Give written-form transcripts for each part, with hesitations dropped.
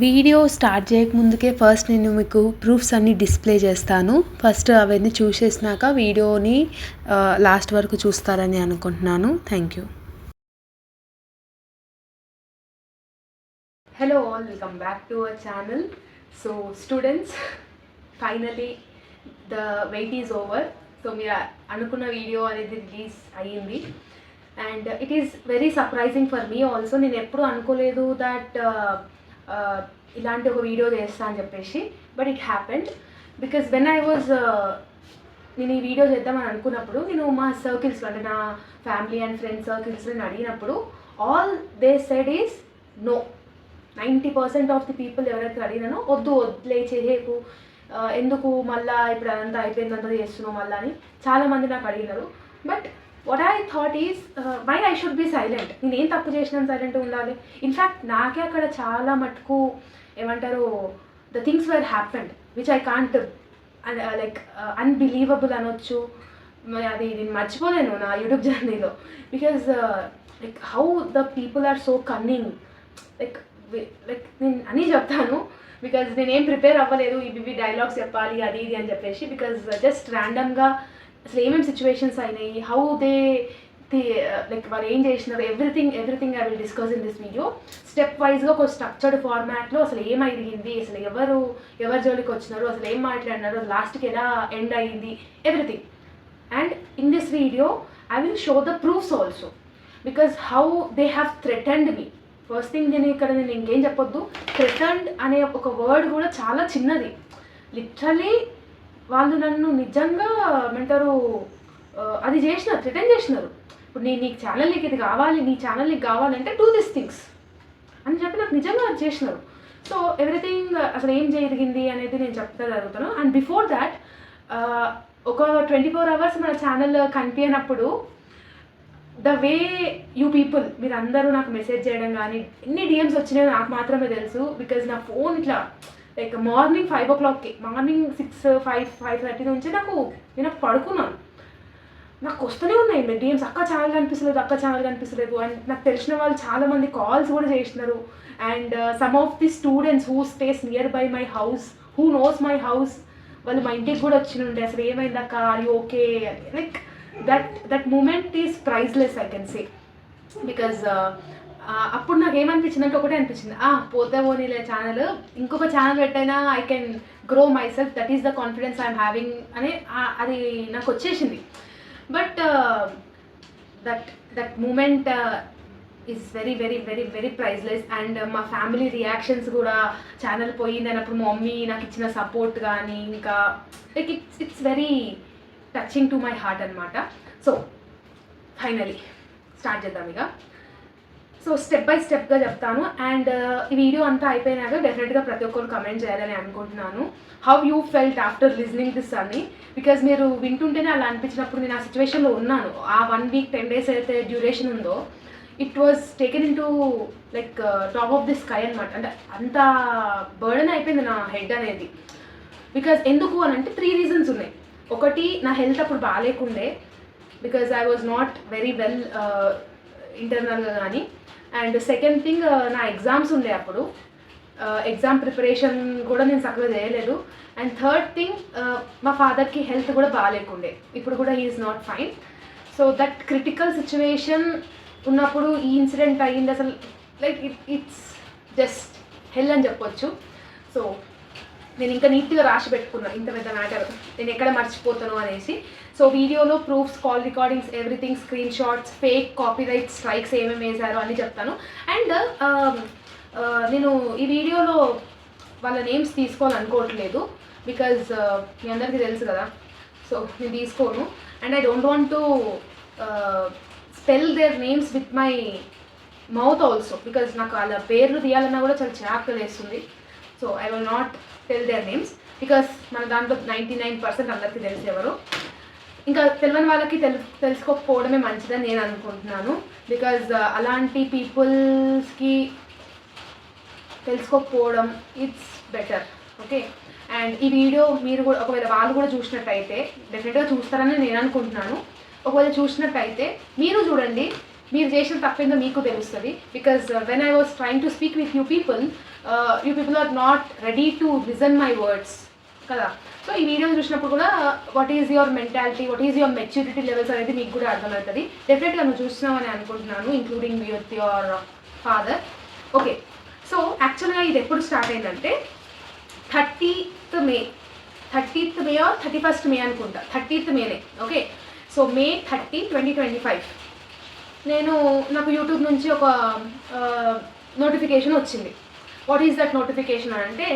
Video start చేయకముందుకే first నేను మీకు proofs అన్నీ డిస్ప్లే చేస్తాను. ఫస్ట్ అవన్నీ చూసేసినాక వీడియోని లాస్ట్ వరకు చూస్తారని అనుకుంటున్నాను. Thank you. Hello all, welcome back to our channel. So students, finally the wait is over. So మీరు అనుకున్న వీడియో అనేది రిలీజ్ అయ్యింది and it is very surprising for me also. నేను ఎప్పుడు అనుకోలేదు దట్ ఇలాంటి ఒక వీడియో చేస్తా అని చెప్పేసి, but it happened because when I was నేను ఈ వీడియో చేద్దామని అనుకున్నప్పుడు నేను మా సర్కిల్స్లో అంటే నా ఫ్యామిలీ అండ్ ఫ్రెండ్స్ సర్కిల్స్లో నేను అడిగినప్పుడు all they said is no. 90% of the people ఎవరైతే అడిగినానో వదిలే చేయకు, ఎందుకు మళ్ళీ ఇప్పుడు అదంతా అయిపోయిందంతా చేస్తున్నావు మళ్ళీ అని చాలామంది నాకు అడిగినారు. But what I thought is why I should be silent. నేను ఏం తప్పు చేసినాను సైలెంట్ ఉండాలి? ఇన్ఫ్యాక్ట్ నాకే అక్కడ చాలా మటుకు ఏమంటారు the things where happened which I can't like unbelievable అనొచ్చు. అది నేను మర్చిపోలేను నా యూట్యూబ్ జర్నీలో. Because like how the people are so cunning. Like నేను అన్నీ చెప్తాను బికాజ్ నేనేం ప్రిపేర్ అవ్వలేదు ఇవి డైలాగ్స్ చెప్పాలి అది ఇది అని చెప్పేసి. బికాజ్ జస్ట్ ర్యాండమ్గా అసలు ఏమేమి సిచ్యువేషన్స్ అయినాయి, హౌ దే లైక్ వాళ్ళు ఏం చేసినారు, everything I will discuss in this video. Step వైజ్గా ఒక స్ట్రక్చర్డ్ ఫార్మాట్లో అసలు ఏమైంది, అసలు ఎవరు జోలికి వచ్చినారు, అసలు ఏం మాట్లాడినారు, లాస్ట్కి ఎలా ఎండ్ అయ్యింది, everything. And in this video I will show the proofs also because how they have threatened me. First thing నేను ఇంకేం చెప్పొద్దు, థ్రెటన్డ్ అనే ఒక వర్డ్ కూడా చాలా చిన్నది. లిటరలీ వాళ్ళు నన్ను నిజంగా ఏమంటారు అది చేసినారు, థ్రెటన్ చేసినారు. ఇప్పుడు నీకు ఛానల్ నీకు ఇది కావాలి, నీ ఛానల్ నీకు కావాలంటే డూ దిస్ థింగ్స్ అని చెప్పి నాకు నిజంగా అది చేసినారు. సో ఎవ్రీథింగ్ అసలు ఏం జరిగింది అనేది నేను చెప్తా జరుగుతాను. అండ్ బిఫోర్ దాట్ ఒక 24 hours మన ఛానల్ కనిపించినప్పుడు ద వే యూ పీపుల్ మీరు అందరూ నాకు మెసేజ్ చేయడం కానీ ఎన్ని డిఎమ్స్ వచ్చినాయో నాకు మాత్రమే తెలుసు. బికాజ్ నా ఫోన్ ఇట్లా లైక్ మార్నింగ్ 5 o'clockకి, మార్నింగ్ 5:30 నుంచి నేను పడుకున్నాను, నాకు వస్తూనే ఉన్నాయి డిఎమ్స్. అక్క ఛానల్ కనిపిస్తలేదు అండ్ నాకు తెలిసిన వాళ్ళు చాలామంది కాల్స్ కూడా చేసినారు. And some of the students who stays near by my house, who knows my house, వాళ్ళు మా ఇంటికి కూడా వచ్చినుండే అసలు ఏమైందక్క, అది okay. Like that moment is priceless I can say. Because అప్పుడు నాకు ఏమనిపించింది అంటే ఒకటే అనిపించింది, పోతే పోనీలే ఛానల్, ఇంకొక ఛానల్ పెట్టైనా I can grow myself, that is the confidence I'm having అని అది నాకు వచ్చేసింది. But that moment is very very very very priceless. And మా ఫ్యామిలీ రియాక్షన్స్ కూడా ఛానల్ పోయింది అన్నప్పుడు మా మమ్మీ నాకు ఇచ్చిన సపోర్ట్ కానీ ఇంకా like it's very touching to my heart అనమాట. సో ఫైనలీ స్టార్ట్ చేద్దాం ఇక. సో స్టెప్ బై స్టెప్గా చెప్తాను. అండ్ ఈ వీడియో అంతా అయిపోయినాక డెఫినెట్గా ప్రతి ఒక్కరు కమెంట్ చేయాలని అనుకుంటున్నాను how you felt after listening this అని. బికాజ్ మీరు వింటుంటేనే అలా అనిపించినప్పుడు నేను ఆ సిచ్యువేషన్లో ఉన్నాను. ఆ 1 week 10 days అయితే డ్యూరేషన్ ఉందో it was taken in to like top of the sky అనమాట. అంటే అంత బర్డెన్ అయిపోయింది నా హెడ్ అనేది. బికాజ్ ఎందుకు అని అంటే 3 reasons ఉన్నాయి. ఒకటి, నా హెల్త్ అప్పుడు బాగాలేకుండే because I was not very well ఇంటర్నల్గా కానీ. అండ్ సెకండ్ థింగ్, నా ఎగ్జామ్స్ ఉండే అప్పుడు, ఎగ్జామ్ ప్రిపరేషన్ కూడా నేను చక్కగా చేయలేదు. అండ్ థర్డ్ థింగ్, మా ఫాదర్కి హెల్త్ కూడా బాగాలేకుండే, ఇప్పుడు కూడా he is not fine. So that critical situation ఉన్నప్పుడు ఈ ఇన్సిడెంట్ అయ్యింది. అసలు లైక్ ఇట్స్ జస్ట్ హెల్ అని చెప్పొచ్చు. సో నేను ఇంకా నీట్గా రాసి పెట్టుకున్నా ఇంత పెద్ద మ్యాటర్ నేను ఎక్కడ మర్చిపోతాను అనేసి. సో వీడియోలో proofs, call recordings, everything, screen shots, fake copyright strikes ఏమేమి వేశారో అని చెప్తాను. అండ్ నేను ఈ వీడియోలో వాళ్ళ నేమ్స్ తీసుకోవాలనుకోవట్లేదు బికాజ్ మీ అందరికీ తెలుసు కదా. సో నేను తీసుకోను. And I don't want to spell their names with my mouth also because నాకు వాళ్ళ పేర్లు తీయాలన్నా కూడా చాలా చిరాకు వేస్తుంది. So I will not tell their names because మన దాంట్లో 99% అందరికీ తెలిసి ఎవరు. ఇంకా తెలియని వాళ్ళకి తెలుసుకోకపోవడమే మంచిదని నేను అనుకుంటున్నాను. బికాజ్ అలాంటి పీపుల్స్కి తెలుసుకోకపోవడం ఇట్స్ బెటర్. ఓకే. అండ్ ఈ వీడియో మీరు కూడా ఒకవేళ వాళ్ళు కూడా చూసినట్టయితే, డెఫినెట్గా చూస్తారని నేను అనుకుంటున్నాను. ఒకవేళ చూసినట్టయితే మీరు చూడండి, మీరు చేసిన తప్పేందో మీకు తెలుస్తుంది. Because when I was trying to speak with you people are not ready to listen my words కదా. సో ఈ వీడియోని చూసినప్పుడు కూడా what is your mentality, what is your maturity levels అనేది మీకు కూడా అర్థమవుతుంది. డెఫినెట్గా నువ్వు చూస్తున్నామని అనుకుంటున్నాను, including with your father. Okay, so యాక్చువల్గా ఇది ఎప్పుడు స్టార్ట్ అయిందంటే 30th మే ఆర్ 31st మే అనుకుంటా, 30th మేనే. ఓకే, సో May 30, 2025 నాకు యూట్యూబ్ నుంచి ఒక నోటిఫికేషన్ వచ్చింది. వాట్ ఈస్ దట్ నోటిఫికేషన్ అంటే,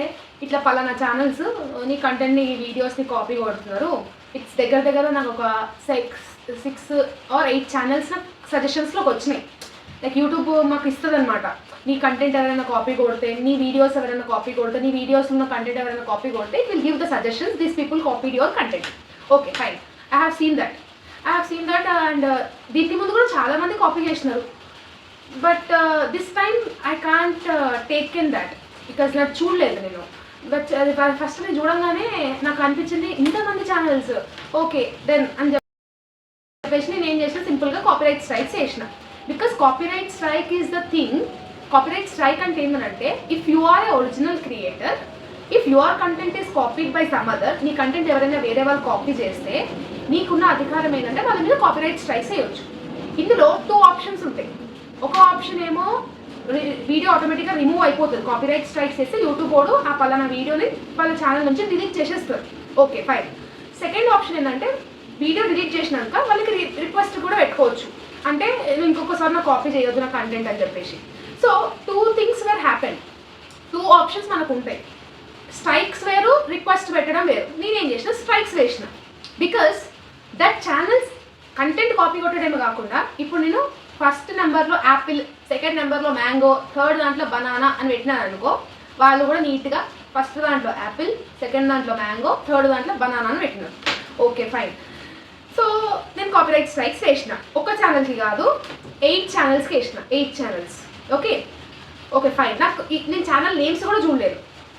ఇట్లా పలానా ఛానల్స్ నీ కంటెంట్ని వీడియోస్ని కాపీ కొడుతున్నారు. ఇట్స్ దగ్గర నాకు ఒక 6 or 8 ఛానల్స్ నాకు సజెషన్స్లోకి వచ్చినాయి. లైక్ యూట్యూబ్ మాకు ఇస్తుంది అనమాట, నీ కంటెంట్ ఎవరైనా కాపీ కొడితే, నీ వీడియోస్ ఎవరైనా కాపీ కొడితే, నీ వీడియోస్ ఉన్న కంటెంట్ ఎవరైనా కాపీ కొడితే it will give the suggestions, these people copied your content. Okay fine, I have scene that and దీనికి ముందు కూడా చాలామంది కాపీ చేసినారు. But this time I can't take in that because నాకు చూడలేదు నేను. బట్ అది ఫస్ట్ నేను చూడంగానే నాకు అనిపించింది ఇంతమంది ఛానల్స్, ఓకే దెన్ అని చెప్పేసి నేను ఏం చేసిన, సింపుల్గా కాపీరైట్ స్ట్రైక్స్ చేసిన. Because copyright strike is the thing. Copyright strike అంటే ఏంటంటే, if you are a original creator, if your content is copied by some other, నీ కంటెంట్ ఎవరైనా వేరే వాళ్ళు కాపీ చేస్తే నీకున్న అధికారం ఏంటంటే వాళ్ళ మీద కాపీరైట్ స్ట్రైక్స్ చేయొచ్చు. ఇందులో 2 ఆప్షన్స్ ఉంటాయి. ఒక ఆప్షన్ ఏమో వీడియో ఆటోమేటిక్గా రిమూవ్ అయిపోతుంది, కాపీరైట్ స్ట్రైక్స్ చేస్తే యూట్యూబ్ వాడు ఆ పలానా వీడియోని వాళ్ళ ఛానల్ నుంచి డిలీట్ చేసేస్తారు. Okay fine. సెకండ్ ఆప్షన్ ఏంటంటే, వీడియో డిలీట్ చేసినాక వాళ్ళకి రిక్వెస్ట్ కూడా పెట్టుకోవచ్చు, అంటే ఇంకొకసారి నాకు కాపీ చేయొద్దు నా కంటెంట్ అని చెప్పేసి. So 2 things were happened. 2 options మనకు ఉంటాయి. స్ట్రైక్స్ వేరు, రిక్వెస్ట్ పెట్టడం వేరు. నేనేం చేసిన, స్ట్రైక్స్ వేసిన. Because that channels content copy కొట్టడమే కాకుండా, ఇప్పుడు నేను ఫస్ట్ నెంబర్లో యాపిల్, సెకండ్ నెంబర్లో మ్యాంగో, థర్డ్ దాంట్లో బనానా అని పెట్టినాను అనుకో, వాళ్ళు కూడా నీట్గా ఫస్ట్ దాంట్లో యాపిల్, సెకండ్ దాంట్లో మ్యాంగో, థర్డ్ దాంట్లో బనానా అని పెట్టినారు. Okay fine. సో నేను కాపీరైట్ స్ట్రైక్స్ వేసిన. ఒక ఛానల్కి కాదు, 8 ఛానల్స్కి వేసిన. 8 ఛానల్స్. Okay fine. నాకు నేను ఛానల్ నేమ్స్ కూడా చూడలేదు.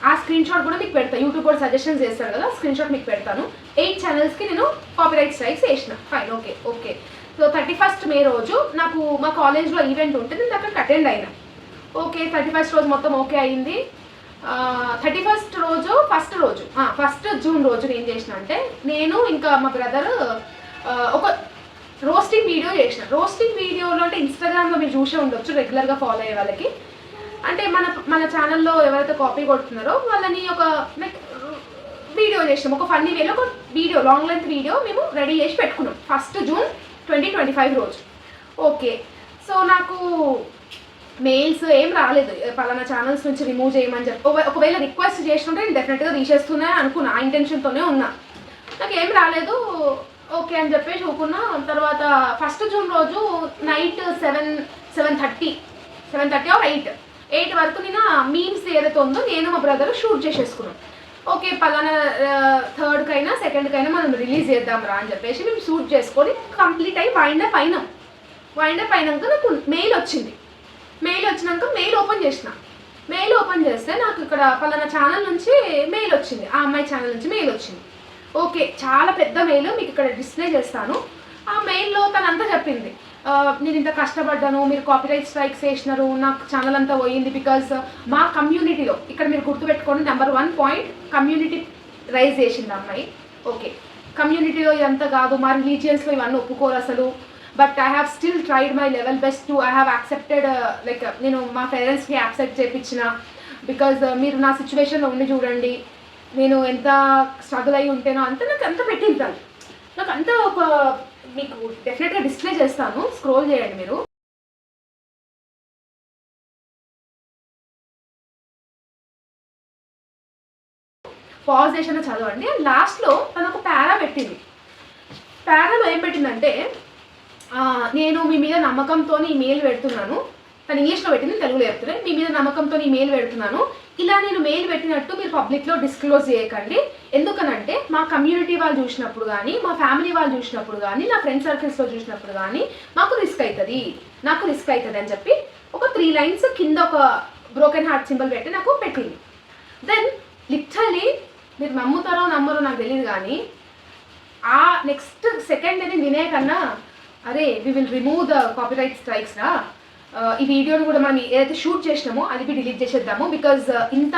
ఆ స్క్రీన్ షాట్ కూడా మీకు పెడతాను, యూట్యూబ్ కూడా సజెషన్స్ చేస్తారు కదా, స్క్రీన్ షాట్ మీకు పెడతాను. 8 ఛానల్స్కి నేను కాపీరైట్ స్ట్రైక్స్ వేసిన. ఫైన్. ఓకే. సో 31st మే రోజు నాకు మా కాలేజ్లో ఈవెంట్ ఉంటే నేను అక్కడికి అటెండ్ అయినా. ఓకే, 31st రోజు మొత్తం ఓకే అయింది. 31st రోజు ఫస్ట్ జూన్ రోజు ఏం చేసిన అంటే, నేను ఇంకా మా బ్రదర్ ఒక రోస్టింగ్ వీడియో చేసిన. రోస్టింగ్ వీడియోలో అంటే ఇన్స్టాగ్రామ్లో మీరు చూసే ఉండొచ్చు, రెగ్యులర్గా ఫాలో అయ్యే వాళ్ళకి. అంటే మన ఛానల్లో ఎవరైతే కాపీ కొడుతున్నారో వాళ్ళని ఒక వీడియో చేసినాం, ఒక ఫన్నీ వేలో ఒక వీడియో, లాంగ్ లెంత్ వీడియో మేము రెడీ చేసి పెట్టుకున్నాం 1st జూన్ 2025 రోజు. ఓకే, సో నాకు మెయిల్స్ ఏం రాలేదు పలానా ఛానల్స్ నుంచి రిమూవ్ చేయమని చెప్పి. ఒకవేళ రిక్వెస్ట్ చేస్తుంటే నేను డెఫినెట్గా తీసేస్తున్నా అనుకున్నా, ఆ ఇంటెన్షన్తోనే ఉన్నా. నాకు ఏం రాలేదు. ఓకే అని చెప్పేసి చూకున్నా. తర్వాత 1st జూన్ రోజు నైట్ 7:30 or 8 వరకు నేను మీమ్స్ ఏదైతే ఉందో నేను మా బ్రదర్ షూట్ చేసేసుకున్నాం. ఓకే, పలానా 3rd కైనా 2nd కైనా మనం రిలీజ్ చేద్దాం రా అని చెప్పేసి మేము షూట్ చేసుకొని కంప్లీట్ అయ్యి వైండ్ అప్ అయినాక నాకు మెయిల్ వచ్చింది. మెయిల్ వచ్చినాక మెయిల్ ఓపెన్ చేసిన. మెయిల్ ఓపెన్ చేస్తే నాకు ఇక్కడ పలానా ఛానల్ నుంచి మెయిల్ వచ్చింది, ఆ అమ్మాయి ఛానల్ నుంచి మెయిల్ వచ్చింది. ఓకే, చాలా పెద్ద మెయిల్, మీకు ఇక్కడ డిస్ప్లే చేస్తాను. ఆ మెయిల్లో తనంతా చెప్పింది, నేను ఇంత కష్టపడ్డాను, మీరు కాపీరైట్ స్ట్రైక్స్ వేసినారు, నాకు ఛానల్ అంతా పోయింది. బికాజ్ మా కమ్యూనిటీలో, ఇక్కడ మీరు గుర్తుపెట్టుకోండి, నెంబర్ 1 పాయింట్ కమ్యూనిటీ రైజ్ చేసింది అమ్మాయి. ఓకే, కమ్యూనిటీలో ఇదంతా కాదు, మా రిలీజియన్స్లో ఇవన్నీ ఒప్పుకోరు అసలు. But I have still tried my level best to I have accepted, like నేను మా పేరెంట్స్కి యాక్సెప్ట్ చేయించిన. బికాజ్ మీరు నా సిచ్యువేషన్లో ఉండి చూడండి, నేను ఎంత స్ట్రగుల్ అయి ఉంటేనో అంత నాకు అంత పెట్టింటాను. నాకు అంతా ఒక మీకు డెఫినెట్గా డిస్ప్లే చేస్తాను, స్క్రోల్ చేయండి మీరు. పాజ్ చేసిన చదవండి. లాస్ట్లో తను ఒక పారా పెట్టింది. పారాలో ఏం పెట్టిందంటే, నేను మీ మీద నమ్మకంతో ఈ మెయిల్ పెడుతున్నాను. తను ఇంగ్లీష్లో పెట్టింది, తెలుగులో చెప్తున్నాను. మీ మీద నమ్మకంతో ఈ మెయిల్ పెడుతున్నాను. ఇలా నేను మెయిల్ పెట్టినట్టు మీరు పబ్లిక్లో డిస్క్లోజ్ చేయకండి. ఎందుకనంటే మా కమ్యూనిటీ వాళ్ళు చూసినప్పుడు కానీ, మా ఫ్యామిలీ వాళ్ళు చూసినప్పుడు కానీ, నా ఫ్రెండ్ సర్కిల్స్లో చూసినప్పుడు కానీ నాకు రిస్క్ అవుతుంది అని చెప్పి ఒక 3 లైన్స్ కింద ఒక బ్రోకెన్ హార్ట్ సింబల్ పెట్టి నాకు పెట్టింది. దెన్ లిటరలీ మీరు నమ్ముతారో నమ్మరో నాకు తెలియదు కానీ, ఆ నెక్స్ట్ సెకండ్ నేను వినే కన్నా అరే we will remove the copyright strikes రా, ఈ వీడియోని కూడా మనం ఏదైతే షూట్ చేసినామో అది డిలీట్ చేసేద్దాము, బికాజ్ ఇంత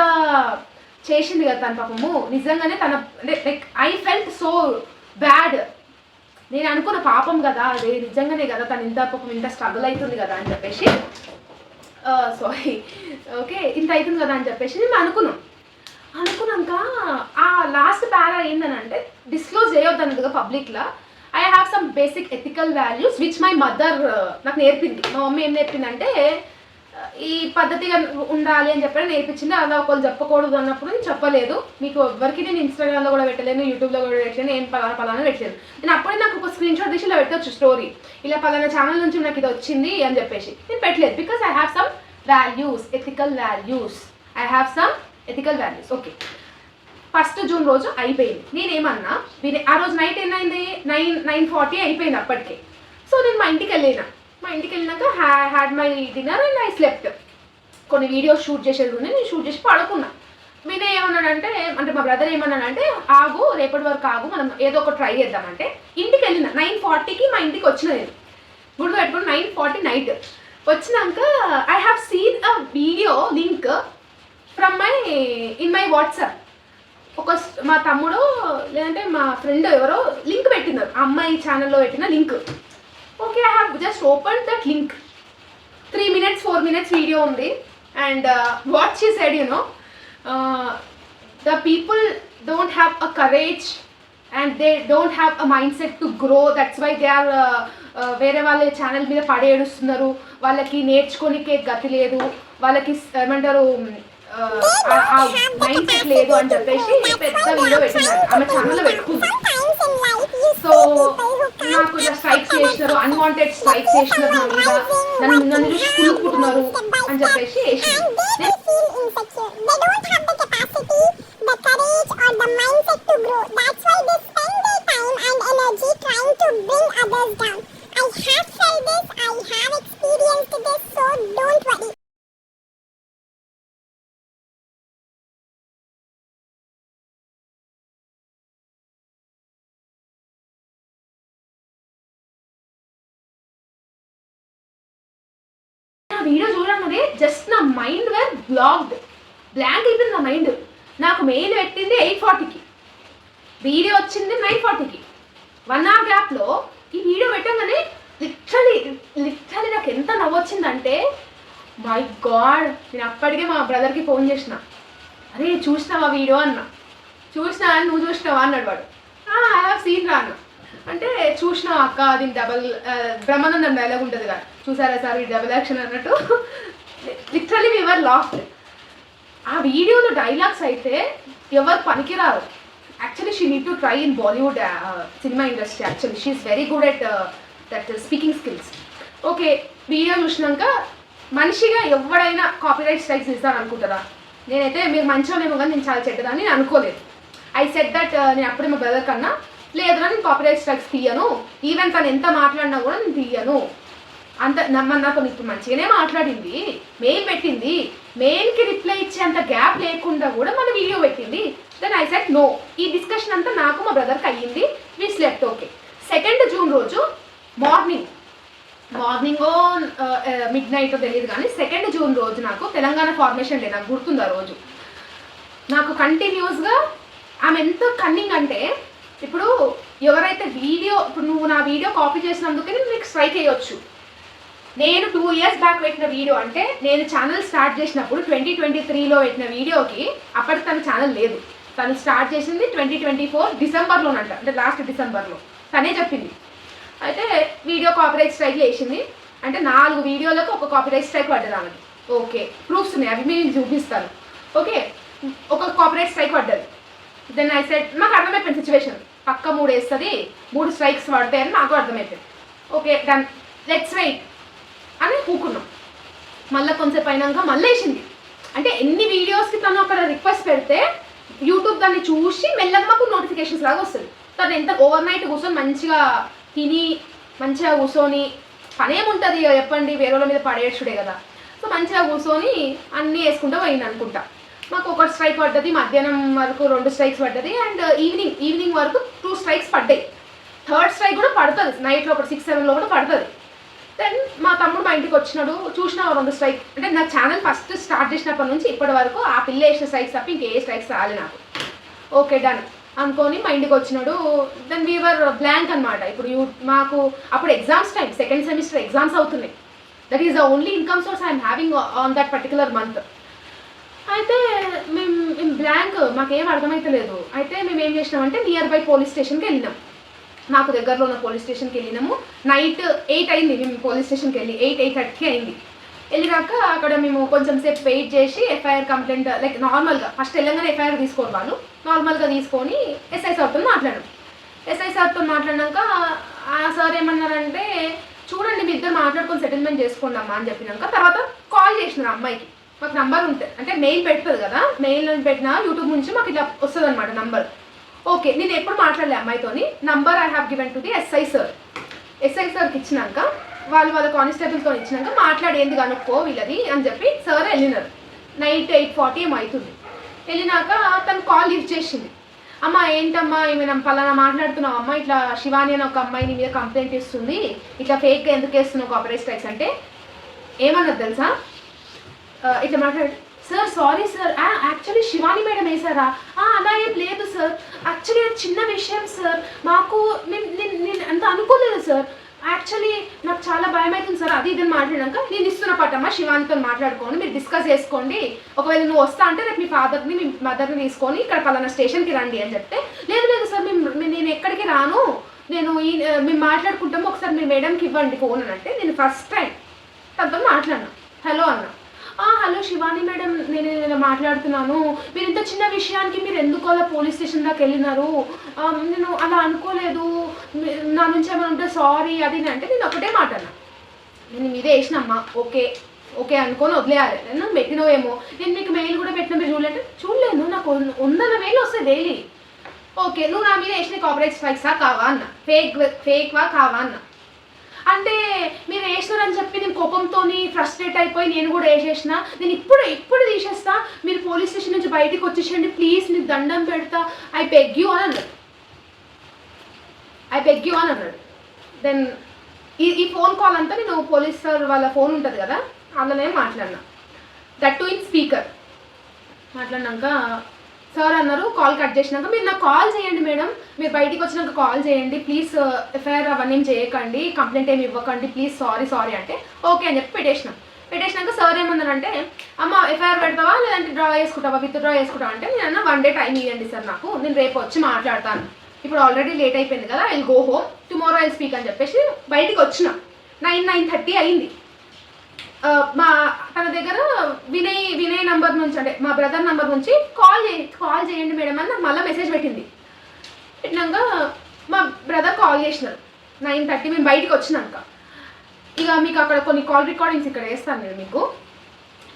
చేసింది కదా తన పాపము, నిజంగానే తన అంటే like I felt so bad. నేను అనుకున్న పాపం కదా అదే, నిజంగానే కదా తను ఇంత పాపం ఇంత స్ట్రగుల్ అవుతుంది కదా అని చెప్పేసి, సారీ ఓకే ఇంత అవుతుంది కదా అని చెప్పేసి నేను అనుకున్నాక ఆ లాస్ట్ పారా ఏందని అంటే, డిస్క్లోజ్ చేయొద్దు అన్నట్టుగా పబ్లిక్లో I have some basic ethical values which my mother నాకు నేర్పింది. మా మమ్మీ ఏం నేర్పిందంటే ఈ పద్ధతిగా ఉండాలి అని చెప్పి నేర్పించింది. అలా ఒకళ్ళు చెప్పకూడదు అన్నప్పుడు నేను చెప్పలేదు. మీకు ఎవరికి నేను ఇన్స్టాగ్రామ్లో కూడా పెట్టలేను, యూట్యూబ్లో కూడా పెట్టలేను, ఏం పలానా పెట్టలేదు. నేను అప్పుడే నాకు ఒక స్క్రీన్ షాట్ తీసి ఇలా పెట్టవచ్చు స్టోరీ, ఇలా పలానా ఛానల్ నుంచి నాకు ఇది వచ్చింది అని చెప్పేసి. నేను పెట్టలేదు because I have some values, ethical values. I have some ethical values. Okay, 1 June రోజు అయిపోయింది. నేనేమన్నా ఆ రోజు నైట్ ఏమైంది 9:40 అయిపోయింది అప్పటికే. సో నేను మా ఇంటికి వెళ్ళినాక had my dinner and I slept. కొన్ని వీడియోస్ షూట్ చేసేది ఉంది, నేను షూట్ చేసి పడుకున్నా. మీనే ఏమన్నాడంటే, అంటే మా బ్రదర్ ఏమన్నాడంటే ఆగు రేపటి వరకు ఆగు మనం ఏదో ఒక ట్రై చేద్దామంటే, ఇంటికి వెళ్ళిన 9:40కి మా ఇంటికి వచ్చిన నేను గుర్తు పెట్టుకుని 9:40 నైట్ వచ్చినాక I have seen a video link from in my WhatsApp. మా తమ్ముడు లేదంటే మా ఫ్రెండ్ ఎవరో లింక్ పెట్టినారు, ఆ అమ్మాయి ఛానల్లో పెట్టిన link. Okay, I have just open that link. 3 minutes 4 minutes video ఉంది. And what she said, you know, the people don't have a courage and they don't have a mind set to grow, that's why they are వేరే వాళ్ళ channel మీద పడేడుస్తున్నారు. వాళ్ళకి నేర్చుకోనికే గతి లేదు, వాళ్ళకి ఏమంటారు mind set లేదు అని చెప్పేసి పెద్ద వీడియో పెట్టినారు, ఆమె ఛానల్లో పెట్టుకుంది. సో నాకు ఇలా స్ట్రైక్స్ చేసినారు, అన్వాంటెడ్ స్ట్రైక్స్ చేసినారు నా మీద, నన్ను చూసి కులుపుకుంటున్నారు అని చెప్పేసి వేసినారు. వీడియో చూడగానే జస్ట్ నా మైండ్ వేర్ బ్లాంక్ అయిపోయింది నా మైండ్. నాకు మెయిల్ పెట్టింది 8:40కి, వీడియో వచ్చింది 9:40కి. 1 hour గ్యాప్లో ఈ వీడియో పెట్టగానే లిటరలీ నాకు ఎంత నవ్వొచ్చిందంటే, మై గాడ్. నేను అప్పటికే మా బ్రదర్కి ఫోన్ చేసిన, అరే చూసినావా వీడియో అన్న. చూసినా అని, నువ్వు చూసినావా అన్నాడు వాడు. ఐ హ్యావ్ సీన్ రా అన్న. అంటే చూసినావు అక్క, దీని డబల్ బ్రహ్మానందం డైలాగ్ ఉంటుంది కదా, చూసారా సార్ ఈ డబుల్ యాక్షన్ అన్నట్టు. Literally we were lost. ఆ వీడియోలో డైలాగ్స్ అయితే ఎవరు పనికిరారు. Actually she need to try in Bollywood cinema industry. Actually she is very good at that speaking skills. Okay, video చూసినాక మనిషిగా ఎవడైనా కాపీరైట్ స్ట్రైక్స్ ఇస్తారనుకుంటారా? నేనైతే మీరు మంచిగానేమో కానీ నేను చాలా చెడ్డదని నేను అనుకోలేదు. ఐ సెడ్ దట్ నేను అప్పుడే మా బ్రదర్ కన్నా, లేదురా నేను కాపీరైట్ స్ట్రైక్స్ తీయను, ఈవెన్ తను ఎంత మాట్లాడినా కూడా నేను తీయను. అంత నాతో ఇప్పుడు మంచిగానే మాట్లాడింది, మెయిల్ పెట్టింది, మెయిల్కి రిప్లై ఇచ్చే అంత గ్యాప్ లేకుండా కూడా మన వీడియో పెట్టింది. Then I said no. ఈ డిస్కషన్ అంతా నాకు మా బ్రదర్కి అయ్యింది. వి స్లెప్ట్. ఓకే, 2 జూన్ రోజు మార్నింగో మిడ్ నైట్ తెలియదు కానీ 2 జూన్ రోజు నాకు తెలంగాణ ఫార్మేషన్ డే, నాకు గుర్తుంది ఆ రోజు. నాకు కంటిన్యూస్గా ఆమె ఎంత కన్నింగ్ అంటే, ఇప్పుడు ఎవరైతే ఇప్పుడు నువ్వు నా వీడియో కాపీ చేసినందుకే నీకు స్ట్రైక్ వేయొచ్చు. నేను 2 years బ్యాక్ పెట్టిన వీడియో, అంటే నేను ఛానల్ స్టార్ట్ చేసినప్పుడు 2023లో పెట్టిన వీడియోకి అప్పటికి తన ఛానల్ లేదు. తను స్టార్ట్ చేసింది 2024 డిసెంబర్లోనంట, అంటే లాస్ట్ డిసెంబర్లో తనే చెప్పింది. అయితే వీడియో కాపీరైట్ స్ట్రైక్ వేసింది, అంటే 4 వీడియోలకు ఒక కాపీరైట్ స్ట్రైక్ పడ్డది ఆమెకి. ఓకే, ప్రూఫ్స్ ఉన్నాయి, అవి నేను చూపిస్తాను. ఓకే, ఒక కాపీరైట్ స్ట్రైక్ పడ్డది. దెన్ ఐ సెడ్, నాకు అర్థమైపోయింది సిచ్యువేషన్, పక్క 3 వేస్తుంది, 3 స్ట్రైక్స్ పడతాయని నాకు అర్థమైపోయింది. ఓకే డన్, లెట్స్ వెయిట్ అని కూకున్నాం. మళ్ళీ కొంచెంసేపు అయినాక మళ్ళీ వేసింది. అంటే ఎన్ని వీడియోస్కి తను అక్కడ రిక్వెస్ట్ పెడితే యూట్యూబ్ దాన్ని చూసి మెల్లమ్మకు నోటిఫికేషన్స్ లాగా వస్తుంది. తను ఎంత ఓవర్ నైట్ కూర్చొని మంచిగా తిని మంచిగా కూర్చొని, పనేముంటుంది చెప్పండి, వేరే వాళ్ళ మీద పడేసుడే కదా. సో మంచిగా కూర్చొని అన్నీ వేసుకుంటూ పోయింది అనుకుంటా. మాకు 1 స్ట్రైక్ పడ్డది, మధ్యాహ్నం వరకు 2 స్ట్రైక్స్ పడ్డది, అండ్ ఈవినింగ్ వరకు 2 స్ట్రైక్స్ పడ్డాయి. థర్డ్ స్ట్రైక్ కూడా పడుతుంది, నైట్లో ఒక 6-7 కూడా పడుతుంది. దెన్ మా తమ్ముడు మా ఇంటికి వచ్చినాడు, చూసిన 2 స్ట్రైక్. అంటే నా ఛానల్ ఫస్ట్ స్టార్ట్ చేసినప్పటి నుంచి ఇప్పటి వరకు ఆ పిల్ల వేసిన స్ట్రైక్స్ తప్ప ఇంకే స్ట్రైక్స్ రాలే నాకు. ఓకే డన్ అనుకొని మా ఇంటికి వచ్చినాడు. దెన్ వీవర్ బ్లాంక్ అనమాట. ఇప్పుడు మాకు అప్పుడు exams time, second semester exams అవుతున్నాయి. That is the only income source I'm having on that particular month. అయితే మేము బ్లాంక్, మాకేం అర్థమైతలేదు. అయితే మేము ఏం చేసినామంటే నియర్ బై పోలీస్ స్టేషన్కి వెళ్ళినాం. నాకు దగ్గరలో ఉన్న పోలీస్ స్టేషన్కి వెళ్ళినాము. నైట్ 8 అయింది మేము పోలీస్ స్టేషన్కి వెళ్ళి, 8-8:30 అయింది. వెళ్ళినాక అక్కడ మేము కొంచెం సేపు వెయిట్ చేసి ఎఫ్ఐఆర్ కంప్లైంట్ లైక్ నార్మల్గా ఫస్ట్ వెళ్ళంగానే ఎఫ్ఐఆర్ తీసుకోరు వాళ్ళు, నార్మల్గా తీసుకొని ఎస్ఐ సార్తో మాట్లాడాం. ఎస్ఐ సార్తో మాట్లాడినాక ఆ సార్ ఏమన్నారంటే చూడండి మీ ఇద్దరు మాట్లాడుకొని సెటిల్మెంట్ చేసుకోండి అమ్మా అని చెప్పినాక తర్వాత కాల్ చేసినారు అమ్మాయికి. మాకు నంబర్ ఉంటుంది అంటే మెయిల్ పెడుతుంది కదా, మెయిల్ పెట్టినా యూట్యూబ్ నుంచి మాకు ఇట్లా వస్తుంది అనమాట నంబర్. ఓకే నేను ఎప్పుడు మాట్లాడలే అమ్మాయితోని, number I have given to the SI sir. SI సార్కి ఇచ్చినాక వాళ్ళ కానిస్టేబుల్తో ఇచ్చినాక మాట్లాడేంది కనుక్కో వీళ్ళది అని చెప్పి సార్ వెళ్ళినారు. నైట్ 8:40 ఏమో అవుతుంది. వెళ్ళినాక తను కాల్ లిఫ్ట్ చేసింది. అమ్మ ఏంటమ్మా ఏమైనా పలానా మాట్లాడుతున్నావు అమ్మ, ఇట్లా శివాని అని ఒక అమ్మాయిని మీద కంప్లైంట్ ఇస్తుంది, ఇట్లా ఫేక్గా ఎందుకు వేస్తున్నావు కాపరేట్ స్ట్రైక్స్ అంటే ఏమన్నది తెలుసా? ఇట్లా మాట్లాడు sir sorry sir, actually Shivani madam వేసారా? అలా ఏం లేదు సార్, యాక్చువల్లీ అది చిన్న విషయం సార్, మాకు నేను అంత అనుకోలేదు సార్, యాక్చువల్లీ నాకు చాలా భయం అవుతుంది సార్, అది ఇదని మాట్లాడాక నేను ఇస్తున్న పట్టమ్మా శివానితో మాట్లాడుకోండి, మీరు డిస్కస్ చేసుకోండి, ఒకవేళ నువ్వు వస్తా అంటే రేపు మీ ఫాదర్ని మీ మదర్ని తీసుకొని ఇక్కడ పలానా స్టేషన్కి రండి అని చెప్తే లేదు లేదు సార్ నేను ఎక్కడికి రాను, మేము మాట్లాడుకుంటాము, ఒకసారి మీ మేడంకి ఇవ్వండి ఫోన్ అని అంటే నేను ఫస్ట్ టైం తనతో మాట్లాడినా. హలో అన్న, హలో శివాని మేడం నేను ఇలా మాట్లాడుతున్నాను, మీరు ఇంత చిన్న విషయానికి మీరు ఎందుకు అలా పోలీస్ స్టేషన్ దాకా వెళ్ళినారు, నేను అలా అనుకోలేదు, నా నుంచి ఏమైనా ఉంటే సారీ అది అంటే నేను ఒకటే మాట్లాడినా, నేను మీదే వేసినమ్మా ఓకే ఓకే అనుకొని వదిలేయాలి, నేను పెట్టినవేమో, నేను మీకు మెయిల్ కూడా పెట్టిన మీరు చూడలేంటే చూడలేను, నాకు 100 మెయిల్ వస్తాయి డైలీ. ఓకే నువ్వు నా మీద వేసిన కాపరేట్ స్ట్రైక్సా కావా అన్న, ఫేక్వా కావా అన్న. అంటే మీరు వేసినారని చెప్పి నేను కోపంతో ఫ్రస్ట్రేట్ అయిపోయి నేను కూడా వేసేసిన, నేను ఇప్పుడు తీసేస్తా, మీరు పోలీస్ స్టేషన్ నుంచి బయటకు వచ్చేసండి ప్లీజ్, మీకు దండం పెడతా, ఐ బెగ్ యూ అని అన్నాడు. దెన్ ఈ ఫోన్ కాల్ అంతా నేను పోలీస్ సార్ వాళ్ళ ఫోన్ ఉంటుంది కదా అందులోనే మాట్లాడినా, దట్ టు ఇన్ స్పీకర్. మాట్లాడినాక సార్ అన్నారు కాల్ కట్ చేసినాక మీరు నాకు కాల్ చేయండి మేడం, మీరు బయటికి వచ్చినాక కాల్ చేయండి ప్లీజ్, ఎఫ్ఐఆర్ అవన్నీ ఏం చేయకండి, కంప్లైంట్ ఏమి ఇవ్వకండి ప్లీజ్, సారీ అంటే ఓకే అని చెప్పి పెట్టేసినాక సార్ ఏమన్నారంటే అమ్మ ఎఫ్ఐఆర్ పెడతావా లేదంటే డ్రా చేసుకుంటావా, విత్ డ్రా చేసుకుంటావా అంటే నేను అన్న 1 day టైం ఇవ్వండి సార్ నాకు, నేను రేపు వచ్చి మాట్లాడతాను, ఇప్పుడు ఆల్రెడీ లేట్ అయిపోయింది కదా, I will go home, tomorrow I speak అని చెప్పేసి బయటికి వచ్చిన. 9-9:30 అయింది. తన దగ్గర వినయ్ నంబర్ నుంచి అంటే మా బ్రదర్ నంబర్ నుంచి కాల్ చేయండి మేడం అని నాకు మళ్ళీ మెసేజ్ పెట్టినాక మా బ్రదర్ కాల్ చేసినారు 9:30 మేము బయటికి వచ్చినాక. ఇక మీకు అక్కడ కొన్ని కాల్ రికార్డింగ్స్ ఇక్కడ వేస్తాను నేను మీకు.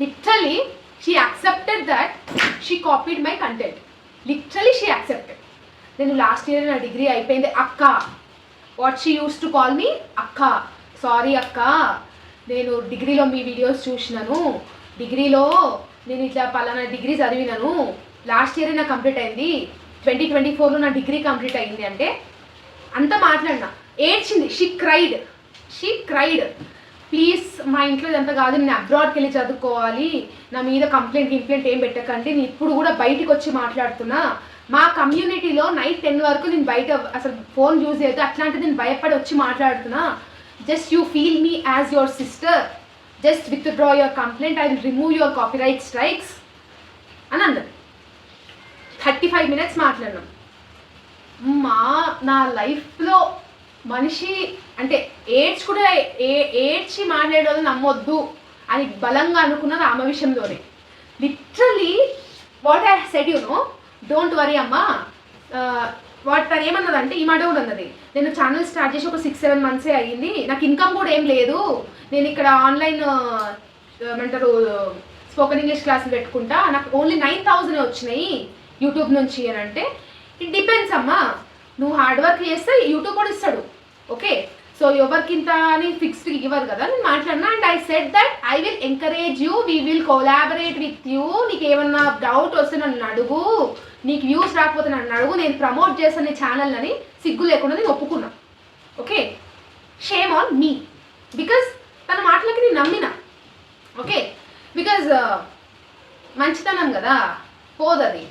Literally she accepted that she copied my content, literally she accepted. నేను లాస్ట్ ఇయర్ నా డిగ్రీ అయిపోయింది అక్క, what she use to call me అక్క, సారీ అక్క నేను డిగ్రీలో మీ వీడియోస్ చూసినాను, డిగ్రీలో నేను ఇట్లా పలానా డిగ్రీ చదివినాను, లాస్ట్ ఇయర్ నాకు కంప్లీట్ అయింది, 2024లో నా డిగ్రీ కంప్లీట్ అయింది అంటే అంతా మాట్లాడినా. ఏడ్చింది, షీ క్రైడ్ ప్లీజ్ మా ఇంట్లో ఇదంతా కాదు, నేను అబ్రాడ్కి వెళ్ళి చదువుకోవాలి, నా మీద కంప్లైంట్ ఏం పెట్టకండి, నేను ఇప్పుడు కూడా బయటికి వచ్చి మాట్లాడుతున్నా, మా కమ్యూనిటీలో నైట్ 10 వరకు నేను బయట అసలు ఫోన్ యూజ్ చేయొద్దు, అట్లాంటిది నేను భయపడి వచ్చి మాట్లాడుతున్నా, just you feel me as your sister, just withdraw your complaint, I will remove your copyright strikes అని అన్నారు. 35 minutes మాట్లాడినాం. నా లైఫ్లో మనిషి అంటే ఏడ్చి మాట్లాడేది నమ్మొద్దు అని బలంగా అనుకున్నది ఆమె విషయంలోనే. Literally what I said you no, don't worry అమ్మా, వాట్ తను ఏమన్నదంటే ఈ మాట కూడా ఉన్నది, నేను ఛానల్ స్టార్ట్ చేసి ఒక 6-7 months అయ్యింది, నాకు ఇన్కమ్ కూడా ఏం లేదు, నేను ఇక్కడ ఆన్లైన్ ఏమంటారు స్పోకెన్ ఇంగ్లీష్ క్లాసులు పెట్టుకుంటా, నాకు ఓన్లీ 9,000 వచ్చినాయి యూట్యూబ్ నుంచి అని అంటే ఇట్ డిపెండ్స్ అమ్మా, నువ్వు హార్డ్ వర్క్ చేస్తే యూట్యూబ్ కూడా ఇస్తాడు ఓకే, సో ఎవరికింత అని ఫిక్స్డ్ ఇవ్వరు కదా. నేను మాట్లాడినా and I said that I will encourage you, we will collaborate with you, నీకు ఏమన్నా డౌట్ వస్తే నన్ను అడుగు, నీకు వ్యూస్ రాకపోతే నన్ను అడుగు, నేను ప్రమోట్ చేస్తాను నీ ఛానల్ అని సిగ్గు లేకుండా నేను ఒప్పుకున్నా. Okay, shame on me, because తన మాటలకి నేను నమ్మిన. ఓకే, బికాజ్ మంచితనం కదా, పోదది.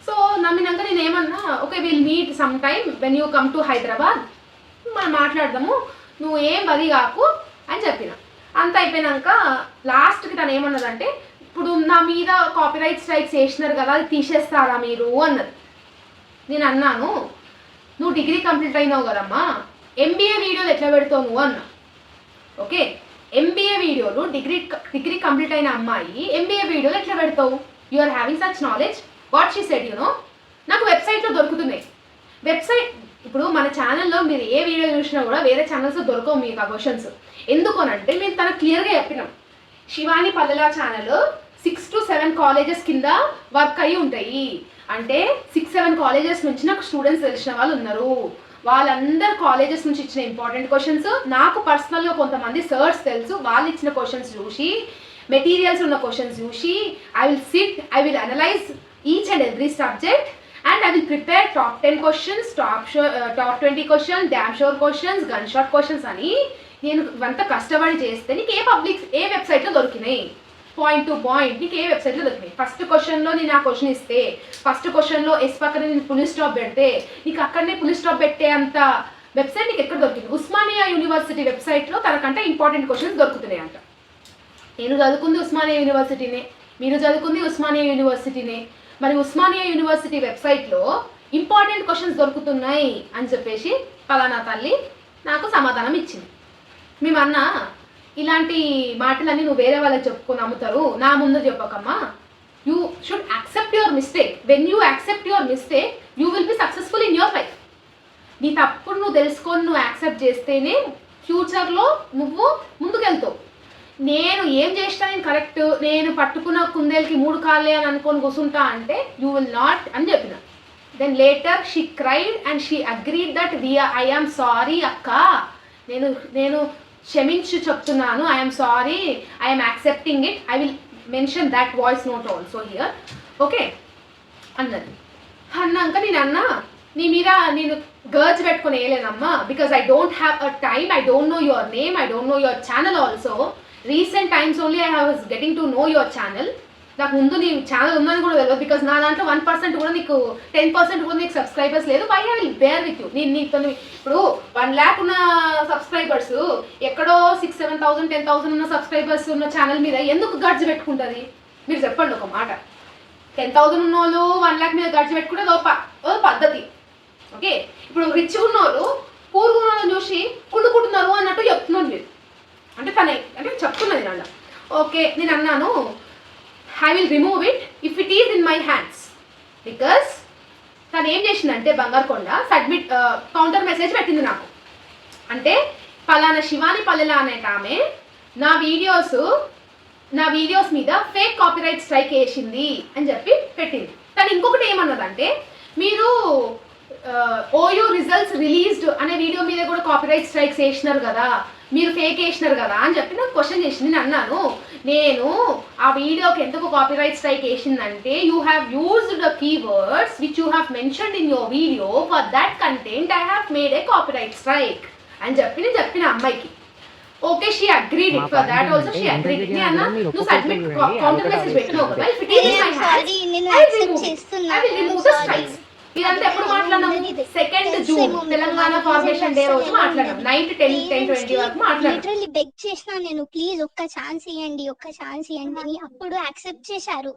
సో నమ్మినాక నేను ఏమన్నా, okay will meet some time when you come to Hyderabad, మనం మాట్లాడదాము, నువ్వు ఏం బది కాకు అని చెప్పిన. అంత అయిపోయినాక లాస్ట్కి తను ఏమన్నదంటే, ఇప్పుడు నా మీద కాపీరైట్ స్ట్రైక్స్ చేసినారు కదా, అది తీసేస్తారా మీరు అన్నది. నేను అన్నాను, నువ్వు డిగ్రీ కంప్లీట్ అయినావు కదమ్మా, ఎంబీఏ వీడియోలు ఎట్లా పెడతావు నువ్వు అన్నా. ఓకే, ఎంబీఏ వీడియోలు డిగ్రీ కంప్లీట్ అయిన అమ్మాయి ఎంబీఏ వీడియోలు ఎట్లా పెడతావు? You are having such knowledge. What she said, you know, నాకు వెబ్సైట్లో దొరుకుతున్నాయి. వెబ్సైట్ ఇప్పుడు మన ఛానల్లో మీరు ఏ వీడియో చూసినా కూడా వేరే ఛానల్స్లో దొరకవు మీకు ఆ క్వశ్చన్స్. ఎందుకనంటే మేము తనకు క్లియర్గా చెప్పినాం, శివాని పల్లెల ఛానల్ 6 to 7 కాలేజెస్ కింద వర్క్ అయ్యి ఉంటాయి. అంటే 6-7 కాలేజెస్ నుంచి నాకు స్టూడెంట్స్ తెలిసిన వాళ్ళు ఉన్నారు. వాళ్ళందరు కాలేజెస్ నుంచి ఇచ్చిన ఇంపార్టెంట్ క్వశ్చన్స్, నాకు పర్సనల్గా కొంతమంది సర్స్ తెలుసు, వాళ్ళు ఇచ్చిన క్వశ్చన్స్ చూసి, మెటీరియల్స్ ఉన్న క్వశ్చన్స్ చూసి, I will analyse each and every subject and I will prepare top 10 questions, top 20 questions, damn sure questions, gunshot questions అని నేను అంత కష్టపడి చేస్తే నీకు ఏ వెబ్సైట్లో దొరికినాయి, పాయింట్ టు పాయింట్ నీకు ఏ వెబ్సైట్లో దొరికినాయి. ఫస్ట్ క్వశ్చన్లో నేను ఆ క్వశ్చన్ ఇస్తే, ఫస్ట్ క్వశ్చన్లో ఎస్ పక్కన నేను పులి స్టాప్ పెడితే, నీకు అక్కడనే పులి స్టాప్ పెట్టే అంత వెబ్సైట్ నీకు ఎక్కడ దొరికింది? ఉస్మానియా యూనివర్సిటీ వెబ్సైట్లో తనకంటే ఇంపార్టెంట్ క్వశ్చన్స్ దొరుకుతున్నాయి అంట. నేను చదువుకుంది ఉస్మానియా యూనివర్సిటీనే, మీరు చదువుకుంది ఉస్మానియా యూనివర్సిటీనే. మరి ఉస్మానియా యూనివర్సిటీ వెబ్సైట్లో ఇంపార్టెంట్ క్వశ్చన్స్ దొరుకుతున్నాయి అని చెప్పేసి పలానా తల్లి నాకు సమాధానం ఇచ్చింది. మేమన్నా ఇలాంటి మాటలన్నీ నువ్వు వేరే వాళ్ళకి చెప్పుకొని అమ్ముతారు, నా ముందు చెప్పకమ్మా. You should accept your mistake. When you accept your mistake you will be successful in your life. నీ తప్పుడు నువ్వు తెలుసుకొని నువ్వు యాక్సెప్ట్ చేస్తేనే ఫ్యూచర్లో నువ్వు ముందుకెళ్తావు. నేను ఏం చేసినా నేను కరెక్ట్, నేను పట్టుకున్న కుందేలకి 3 కాళ్ళే అని అనుకొని కూర్చుంటా అంటే యూ విల్ నాట్ అని చెప్పిన. Then later she cried and she agreed that I am sorry అక్క, నేను క్షమించి చెప్తున్నాను, I'm sorry, I'm accepting it, I will mention that voice note also here, okay అన్నది. అన్నాక నేను అన్నా, నీ మీద నేను గర్జ్ పెట్టుకొని వేయలేనమ్మా, because I don't have a time, I don't know your name, I don't know your channel also. Recent times only I was getting to know your channel. నాకు ముందు నీ ఛానల్ ఉందని కూడా తెలియదు, బికాజ్ నా దాంట్లో 1% కూడా నీకు 10% కూడా నీకు సబ్స్క్రైబర్స్ లేదు. Why I will bear with you. నేను నీతో ఇప్పుడు 1 lakh ఉన్న సబ్స్క్రైబర్స్ ఎక్కడో 6-7,000 10,000 ఉన్న సబ్స్క్రైబర్స్ ఉన్న ఛానల్ మీద ఎందుకు గడ్జ్ పెట్టుకుంటుంది? మీరు చెప్పండి ఒక మాట. 10,000 ఉన్న వాళ్ళు 1 lakh మీద గడ్జ్ పెట్టుకుంటే ఓ పద్ధతి. ఓకే, ఇప్పుడు రిచ్ ఉన్న వాళ్ళు పూర్ ఉన్న వాళ్ళని చూసి కుళ్ళుకుంటున్నారు అన్నట్టు చెప్తున్నాను మీరు. అంటే అంటే చెప్తున్నది నాన్న. ఓకే, నేను అన్నాను, I will remove it if it is in my hands. Because తను ఏం చేసిందంటే బంగారుకొండ సబ్మిట్ కౌంటర్ మెసేజ్ పెట్టింది నాకు. అంటే పలానా శివాని పల్లెల అనేట ఆమె నా వీడియోస్ మీద ఫేక్ కాపీరైట్ స్ట్రైక్ వేసింది అని చెప్పి పెట్టింది. తను ఇంకొకటి ఏమన్నదంటే, మీరు ఓయూ రిజల్ట్స్ రిలీజ్డ్ అనే వీడియో మీద కూడా కాపీరైట్ స్ట్రైక్స్ వేసినారు కదా, మీరు ఫేక్ వేసినారు కదా అని చెప్పి నాకు క్వశ్చన్ చేసింది. నేను అన్నాను, నేను ఆ వీడియోకి ఎందుకు కాపీరైట్ స్ట్రైక్ వేసిందంటే, you have used the keywords which you have mentioned in your video, for that content I have made a copyright strike అని చెప్పి నేను చెప్పిన అమ్మాయికి. Okay, she agreed it, for that also she agreed it. నేను అన్నా, నువ్వు submit counter message పెట్టినావు కదా, if it is in my hands I will remove the strikes. ఇదంతా ఎప్పుడు మాట్లాడినాము? 2nd June Telangana formation day రోజు మాట్లాడాం. నైట్ 10-20 వరకు మాట్లాడాం. లిటరల్లీ బెగ్ చేసినా నేను, ప్లీజ్ ఒక్క ఛాన్స్ ఇవ్వండి అని. అప్పుడు యాక్సెప్ట్ చేశారు.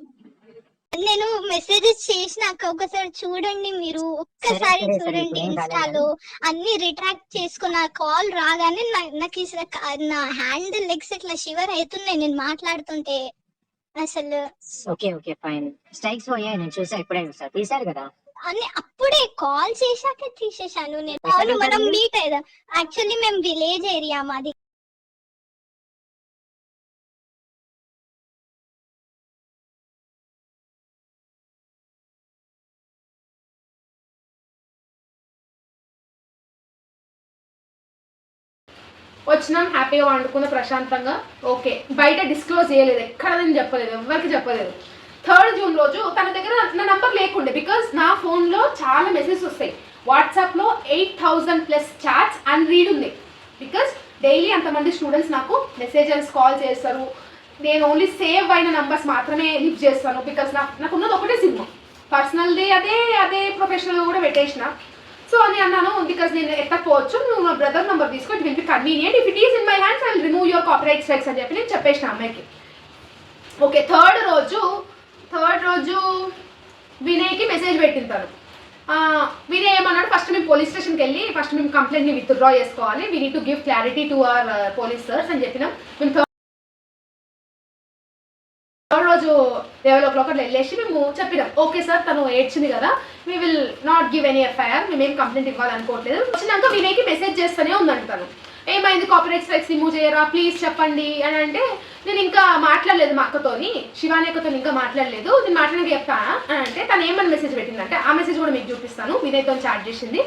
నేను మెసేజెస్ చేసినాక ఒకసారి చూడండి, మీరు ఒక్కసారి చూడండి, ఇన్స్టాలో అన్ని రిట్రాక్ట్ చేసుకున్న కాల్ రాగానే నాకు నా హ్యాండ్ లెగ్స్ ఇట్లా షివర్ అవుతున్నాయి నేను మాట్లాడుతుంటే అసలు. ఓకే ఓకే ఫైన్, స్ట్రైక్స్ పోయాయి, నేను చూసా, ఇప్పుడే చూసా, తీసారు కదా అని. అప్పుడే కాల్ చేశాక తీసేశాను నేను. అవును, మనం మీట్ అయ్యా. యాక్చువల్లీ మేము విలేజ్ ఏరియా మాది. వచ్చినాం, హ్యాపీగా వండుకున్న ప్రశాంతంగా. ఓకే, బయట డిస్క్లోజ్ చేయలేదు, ఎక్కడ నేను చెప్పలేదు, ఎవరికి చెప్పలేదు. 3rd June రోజు తన దగ్గర నా నంబర్ లేకుండే, బికాజ్ నా ఫోన్లో చాలా మెసేజెస్ వస్తాయి. వాట్సాప్లో 8,000+ చాట్స్ అన్రీడ్ ఉంది. బికాస్ డైలీ అంతమంది స్టూడెంట్స్ నాకు మెసేజెస్ కాల్ చేస్తారు. నేను ఓన్లీ సేవ్ అయిన నెంబర్స్ మాత్రమే లిఫ్ట్ చేస్తాను. బికాస్ నాకు ఉన్నది ఒకటే సినిమా, పర్సనల్ది అదే ప్రొఫెషనల్గా కూడా పెట్టేసిన. సో అని అన్నాను, బికాస్ నేను ఎత్తకపోవచ్చు, నువ్వు నా బ్రదర్ నెంబర్ తీసుకో, it will be convenient, if it is in my hands I will remove your copyright strikes అని చెప్పి నేను చెప్పేసిన అమ్మాయికి. ఓకే, థర్డ్ రోజు వినయ్కి మెసేజ్ పెట్టింటారు. వినయ్ ఏమన్నాడు, ఫస్ట్ మేము పోలీస్ స్టేషన్కి వెళ్ళి ఫస్ట్ మేము కంప్లైంట్ని విత్డ్రా చేసుకోవాలి, we need to give clarity to our police sirs అని చెప్పినాం. మేము థర్డ్ రోజు 11 o'clock వెళ్ళేసి మేము చెప్పినాం, ఓకే సార్ తను ఏడ్చింది కదా, we will not give any FIR, మేమేం కంప్లైంట్ ఇవ్వాలనుకోవట్లేదు. వచ్చినాక వినయ్కి మెసేజ్ చేస్తూనే ఉందంట తను, ఏమైంది కాపీరైట్ స్ట్రైక్స్ రిమూవ్ చేయరా ప్లీజ్ చెప్పండి అని అంటే, నేను ఇంకా మాట్లాడలేదు మా అక్కతోని, శివాని అక్కతో ఇంకా మాట్లాడలేదు, నేను మాట్లాడక చెప్తానా అని అంటే తను ఏమని మెసేజ్ పెట్టిందంటే, ఆ మెసేజ్ కూడా మీకు చూపిస్తాను. వినయ్తో చాట్ చేసింది.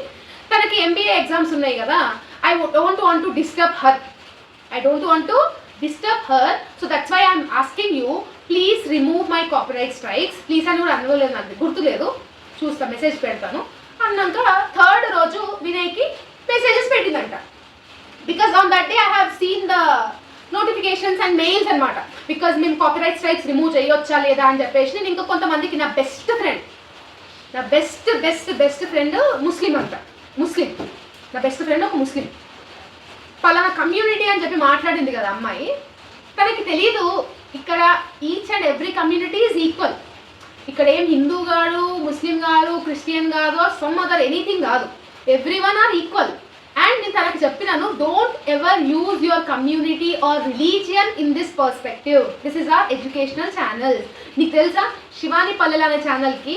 తనకి MBA ఎగ్జామ్స్ ఉన్నాయి కదా, I don't want to disturb her, so that's why I'm asking you please remove my copyright strikes please అని కూడా అనుకోలేదు, నాకు గుర్తులేదు, చూస్తా మెసేజ్ పెడతాను అన్నాక థర్డ్ రోజు వినయ్కి మెసేజెస్ పెట్టిందంట. Because on that day I have seen the notifications and mails అనమాట. బికాజ్ మేము కాపీరైట్ స్ట్రైక్స్ రిమూవ్ చేయొచ్చా లేదా అని చెప్పేసి నేను ఇంకా కొంతమందికి, నా బెస్ట్ ఫ్రెండ్ ముస్లిం అంట, నా బెస్ట్ ఫ్రెండ్ ఒక ముస్లిం, పలానా కమ్యూనిటీ అని చెప్పి మాట్లాడింది కదా అమ్మాయి, తనకి తెలీదు ఇక్కడ each and every community is equal. ఇక్కడ ఏం హిందూ కాదు, ముస్లిం కాదు, క్రిస్టియన్ కాదు, సమ్ అదర్ ఎనీథింగ్ కాదు, ఎవ్రీవన్ ఆర్ ఈక్వల్. అండ్ నేను తనకు చెప్పినాను, don't ever use your community or religion in this perspective, this is our educational channel. నీకు తెలుసా శివాని పల్లెలు అనే ఛానల్కి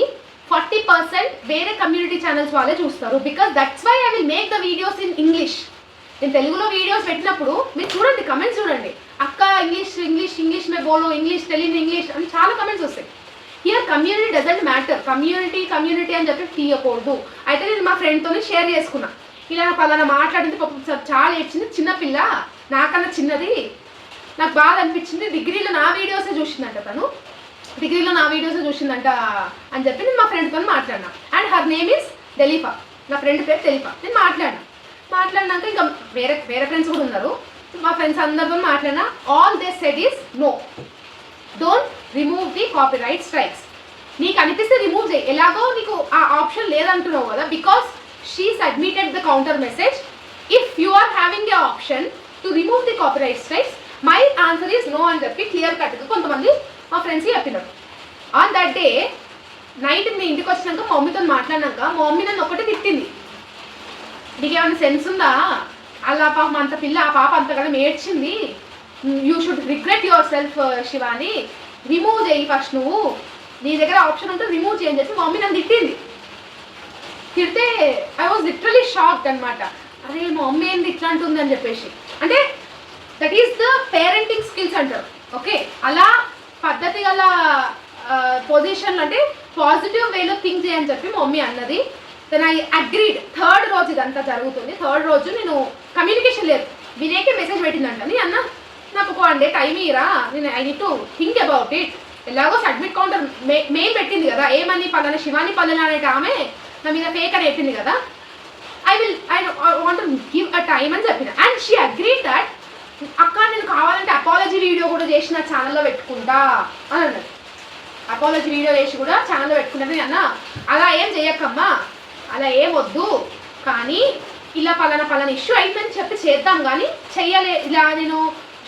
40% వేరే కమ్యూనిటీ ఛానల్స్ వాళ్ళే చూస్తారు. Because that's why I will make the videos in English. నేను తెలుగులో వీడియోస్ పెట్టినప్పుడు మీరు చూడండి, కమెంట్స్ చూడండి, అక్క ఇంగ్లీష్ మే బోలో, ఇంగ్లీష్ తెలియని ఇంగ్లీష్ అని చాలా కమెంట్స్ వస్తాయి. Here community doesn't matter, community అని చెప్పి తీయకూడదు. అయితే నేను మా ఫ్రెండ్తో షేర్ చేసుకున్నా, ఇలా పలానా మాట్లాడింది, పాపం చాలా ఏడ్చింది, చిన్నపిల్ల నాకన్నా చిన్నది, నాకు బాగా అనిపించింది, డిగ్రీలో నా వీడియోసే చూసిందంట అని చెప్పి నేను మా ఫ్రెండ్తో మాట్లాడినా. అండ్ హర్ నేమ్ ఈస్ దెలీఫా, నా ఫ్రెండ్ పేరు దెలీఫా. నేను మాట్లాడినాక ఇంకా వేరే ఫ్రెండ్స్ కూడా ఉన్నారు, మా ఫ్రెండ్స్ అందరితో మాట్లాడినా. All they said is no, don't remove the copyright strikes. నీకు అనిపిస్తే రిమూవ్ చేయి, ఎలాగో నీకు ఆ ఆప్షన్ లేదంటున్నావు కదా, because she submitted the counter message. If you are having a option to remove the copyright strikes, my answer is no అని చెప్పి క్లియర్ కట్గా కొంతమంది మా ఫ్రెండ్స్కి చెప్పినారు. ఆన్ దట్ డే నైట్ మీ ఇంటికి వచ్చినాక మా మమ్మీతో మాట్లాడినాక మా మమ్మీ నన్ను ఒకటి తిట్టింది, నీకేమైనా సెన్స్ ఉందా, అలా పాపం అంత పిల్ల, ఆ పాప అంతగానే ఏడ్చింది, you should regret your self Shivani, remove చేయి ఫస్ట్, నువ్వు నీ దగ్గర ఆప్షన్ ఉంటే రిమూవ్ చేయని చెప్పి మా మమ్మీ నన్ను తిడితే ఐ వాజ్ లిటరలీ షాక్డ్ అనమాట. అరే మా మమ్మీ ఏంది ఇట్లా అంటుంది అని చెప్పేసి. అంటే that is the parenting skills అంటారు. ఓకే, అలా పద్ధతి గల పొజిషన్లో అంటే పాజిటివ్ వేలో థింక్ చేయని చెప్పి మా మమ్మీ అన్నది. Then I agreed. థర్డ్ రోజు ఇదంతా జరుగుతుంది. థర్డ్ రోజు నేను కమ్యూనికేషన్ లేదు, వినయ్కి మెసేజ్ పెట్టిందంట. నేను అన్న నాకు ఒక 1 day టైం ఇరా, నేను I need to think about it. ఎలాగో సబ్మిట్ కౌంటర్ మెయిల్ పెట్టింది కదా, ఏమని పలానా శివాని పల్లెలు అనేట ఆమె నా మీద ఫేక్ అని చెప్పింది కదా, I want to give a time అని చెప్పిన. అండ్ షీ అగ్రీడ్ దట్ అక్క నేను కావాలంటే అపాలజీ వీడియో కూడా చేసి నా ఛానల్లో పెట్టుకుంటా అని అన్నది. అపాలజీ వీడియో చేసి కూడా ఛానల్లో పెట్టుకుంటాను. నేను అన్న అలా ఏం చేయక్కమ్మా, అలా ఏం వద్దు, కానీ ఇలా పలానా ఇష్యూ అయిందని చెప్పి చేద్దాం, కానీ చెయ్యలే ఇలా నేను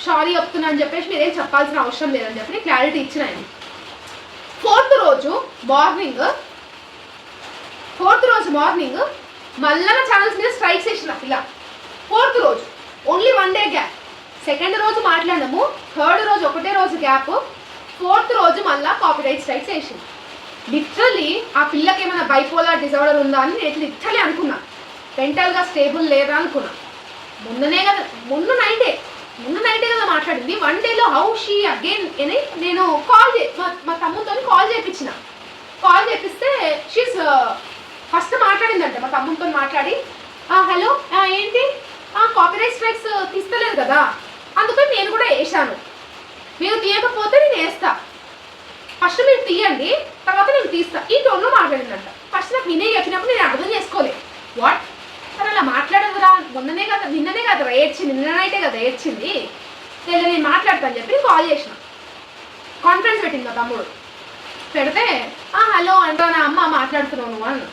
సారీ చెప్తున్నా అని చెప్పేసి మీరేం చెప్పాల్సిన అవసరం లేదని చెప్పి క్లారిటీ ఇచ్చిన. ఫోర్త్ రోజు మార్నింగ్ మళ్ళా నా ఛానల్స్ మీద స్ట్రైక్స్ వేసిన ఇలా. ఫోర్త్ రోజు ఓన్లీ 1 day గ్యాప్. సెకండ్ రోజు మాట్లాడినాము, థర్డ్ రోజు ఒకటే రోజు గ్యాప్, ఫోర్త్ రోజు మళ్ళీ కాపీరైట్ స్ట్రైక్స్ వేసింది. లిటరలీ ఆ పిల్లకి ఏమైనా బైపోలార్ డిజార్డర్ ఉందా అని నేను లిటరలీ అనుకున్నా, మెంటల్గా స్టేబుల్ లేదా అనుకున్నా. మొన్న నైటే కదా మాట్లాడింది. 1 dayలో హౌ షీ అగైన్ అని నేను మా తమ్ముతో కాల్ చేపిస్తే షీస్ ఫస్ట్ మాట్లాడిందంటే మా తమ్ముతో మాట్లాడి, హలో ఏంటి కాపీరైట్ స్ట్రైక్స్ తీస్తలేదు కదా, అందుకని నేను కూడా వేసాను, మీరు తీయకపోతే నేను వేస్తా, ఫస్ట్ మీరు తీయండి తర్వాత నేను తీస్తా, ఈ టోన్లో మాట్లాడిందంట. ఫస్ట్ నాకు వినయ్ చెప్పినప్పుడు నేను అర్థం చేసుకోలేదు, ఏడ్చింది, నిన్న నైటే కదా ఏడ్చింది, నేను మాట్లాడతాను చెప్పి కాల్ చేసిన. కాన్ఫరెన్స్ పెట్టింది మా తమ్ముడు. పెడితే హలో అంటా, నా అమ్మ మాట్లాడుతున్నావు నువ్వు అన్న.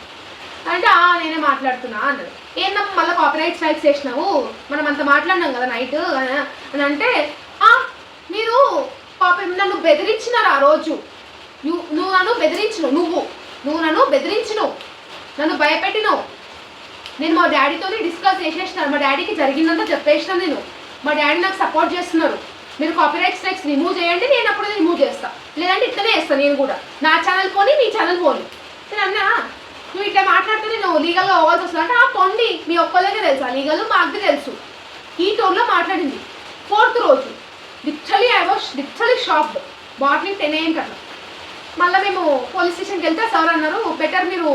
అంటే నేనే మాట్లాడుతున్నా అన్నాడు. ఏందమ్మా మళ్ళీ కాపీరైట్ స్ట్రైక్స్ చేసినావు, మనం అంత మాట్లాడినాం కదా నైట్ అని అంటే, మీరు నన్ను బెదిరించినారు ఆ రోజు, నువ్వు నన్ను బెదిరించినావు, నువ్వు నన్ను బెదిరించినావు, నన్ను భయపెట్టినావు. నేను మా డాడీతోనే డిస్కస్ చేసేసినాను, మా డాడీకి జరిగిందంతా చెప్పేసిన. నేను మా డాడీ నాకు సపోర్ట్ చేస్తున్నారు, మీరు కాపీరైట్ స్ట్రైక్స్ రిమూవ్ చేయండి, నేను అప్పుడు రిమూవ్ చేస్తా, లేదంటే ఇట్లనే చేస్తాను నేను కూడా, నా ఛానల్ పోని మీ ఛానల్ పోని. నేను అన్నా నువ్వు ఇట్లా మాట్లాడితే నేను లీగల్గా అవ్వాల్సి వస్తుంది అంటే పొండి, మీ ఒక్కళ్ళకే తెలుసా లీగల్, మాకు తెలుసు. ఈ టోన్లో మాట్లాడింది. 4th రోజు I was literally shocked. Morning 10 AM కట్లా మళ్ళీ మేము పోలీస్ స్టేషన్కి వెళ్తే సార్ అన్నారు, బెటర్ మీరు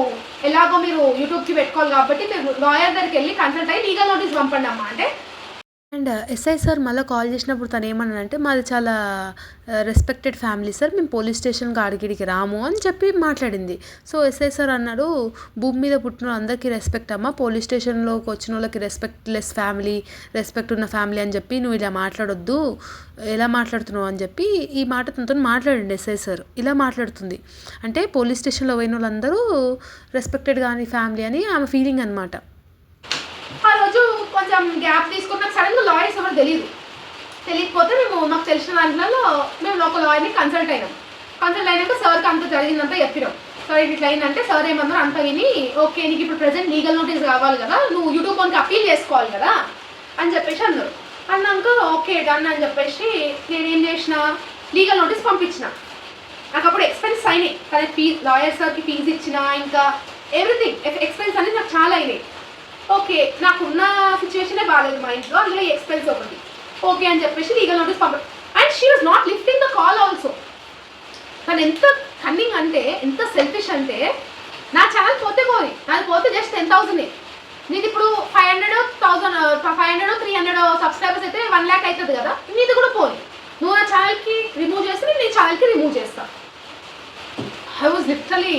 ఎలాగో మీరు యూట్యూబ్కి పెట్టుకోవాలి కాబట్టి మీరు లాయర్ దగ్గరికి వెళ్ళి కన్సల్ట్ అయ్యి లీగల్ నోటీస్ పంపండి అమ్మా అంటే. అండ్ ఎస్ఐ సార్ మళ్ళీ కాల్ చేసినప్పుడు తను ఏమన్నానంటే, మాది చాలా రెస్పెక్టెడ్ ఫ్యామిలీ సార్, మేము పోలీస్ స్టేషన్కి అడిగిడికి రాము అని చెప్పి మాట్లాడింది. సో ఎస్ఐ సార్ అన్నాడు, భూమి మీద పుట్టిన అందరికీ రెస్పెక్ట్ అమ్మా, పోలీస్ స్టేషన్లోకి వచ్చిన వాళ్ళకి రెస్పెక్ట్లెస్ ఫ్యామిలీ, రెస్పెక్ట్ ఉన్న ఫ్యామిలీ అని చెప్పి నువ్వు ఇలా మాట్లాడొద్దు, ఎలా మాట్లాడుతున్నావు అని చెప్పి ఈ మాట తనతో మాట్లాడండి ఎస్ఐ సార్. ఇలా మాట్లాడుతుంది అంటే పోలీస్ స్టేషన్లో పోయిన వాళ్ళందరూ రెస్పెక్టెడ్ కానీ ఫ్యామిలీ అని ఆమె ఫీలింగ్ అనమాట. ఆ రోజు కొంచెం గ్యాప్ తీసుకుని నాకు సడన్గా లాయర్స్ ఎవరు తెలియకపోతే మాకు తెలిసిన దాంట్లో మేము ఒక లాయర్ని కన్సల్ట్ అయినాక సార్కి అంత జరిగిందంతా చెప్పినాం. సార్ ఇట్లా అయిందంటే సార్ ఏమన్నారు అంతా విని, ఓకే నీకు ఇప్పుడు ప్రజెంట్ లీగల్ నోటీస్ కావాలి కదా, నువ్వు యూట్యూబ్ వన్కి అప్పీల్ చేసుకోవాలి కదా అని చెప్పేసి అన్నారు. అన్నాక ఓకే డన్ అని చెప్పేసి నేనేం చేసిన, లీగల్ నోటీస్ పంపించిన. నాకు అప్పుడు ఎక్స్పెన్స్ అయినాయి, కానీ ఫీజ్ లాయర్ సార్కి ఫీజు ఇచ్చిన, ఇంకా ఎవ్రీథింగ్ ఎక్స్పెన్స్ అనేది నాకు చాలా అయినాయి. ఓకే నాకున్న సిచ్యువేషనే బాగాలేదు మా ఇంట్లో, అందులో ఎక్స్పెన్స్ ఒకటి. ఓకే అని చెప్పేసి legal notice and she was not lifting the call also. తను ఎంత కన్నింగ్ అంటే, ఎంత సెల్ఫిష్ అంటే, నా ఛానల్ పోతే నాది పోతే జస్ట్ 10,000. నీది ఇప్పుడు 500, 300 సబ్స్క్రైబర్స్ అయితే 1 lakh అవుతుంది కదా, నీది కూడా పోని, నువ్వు నా ఛానల్కి రిమూవ్ చేస్తే నేను నీ ఛానల్కి రిమూవ్ చేస్తా. ఐ వాజ్ లిటరలీ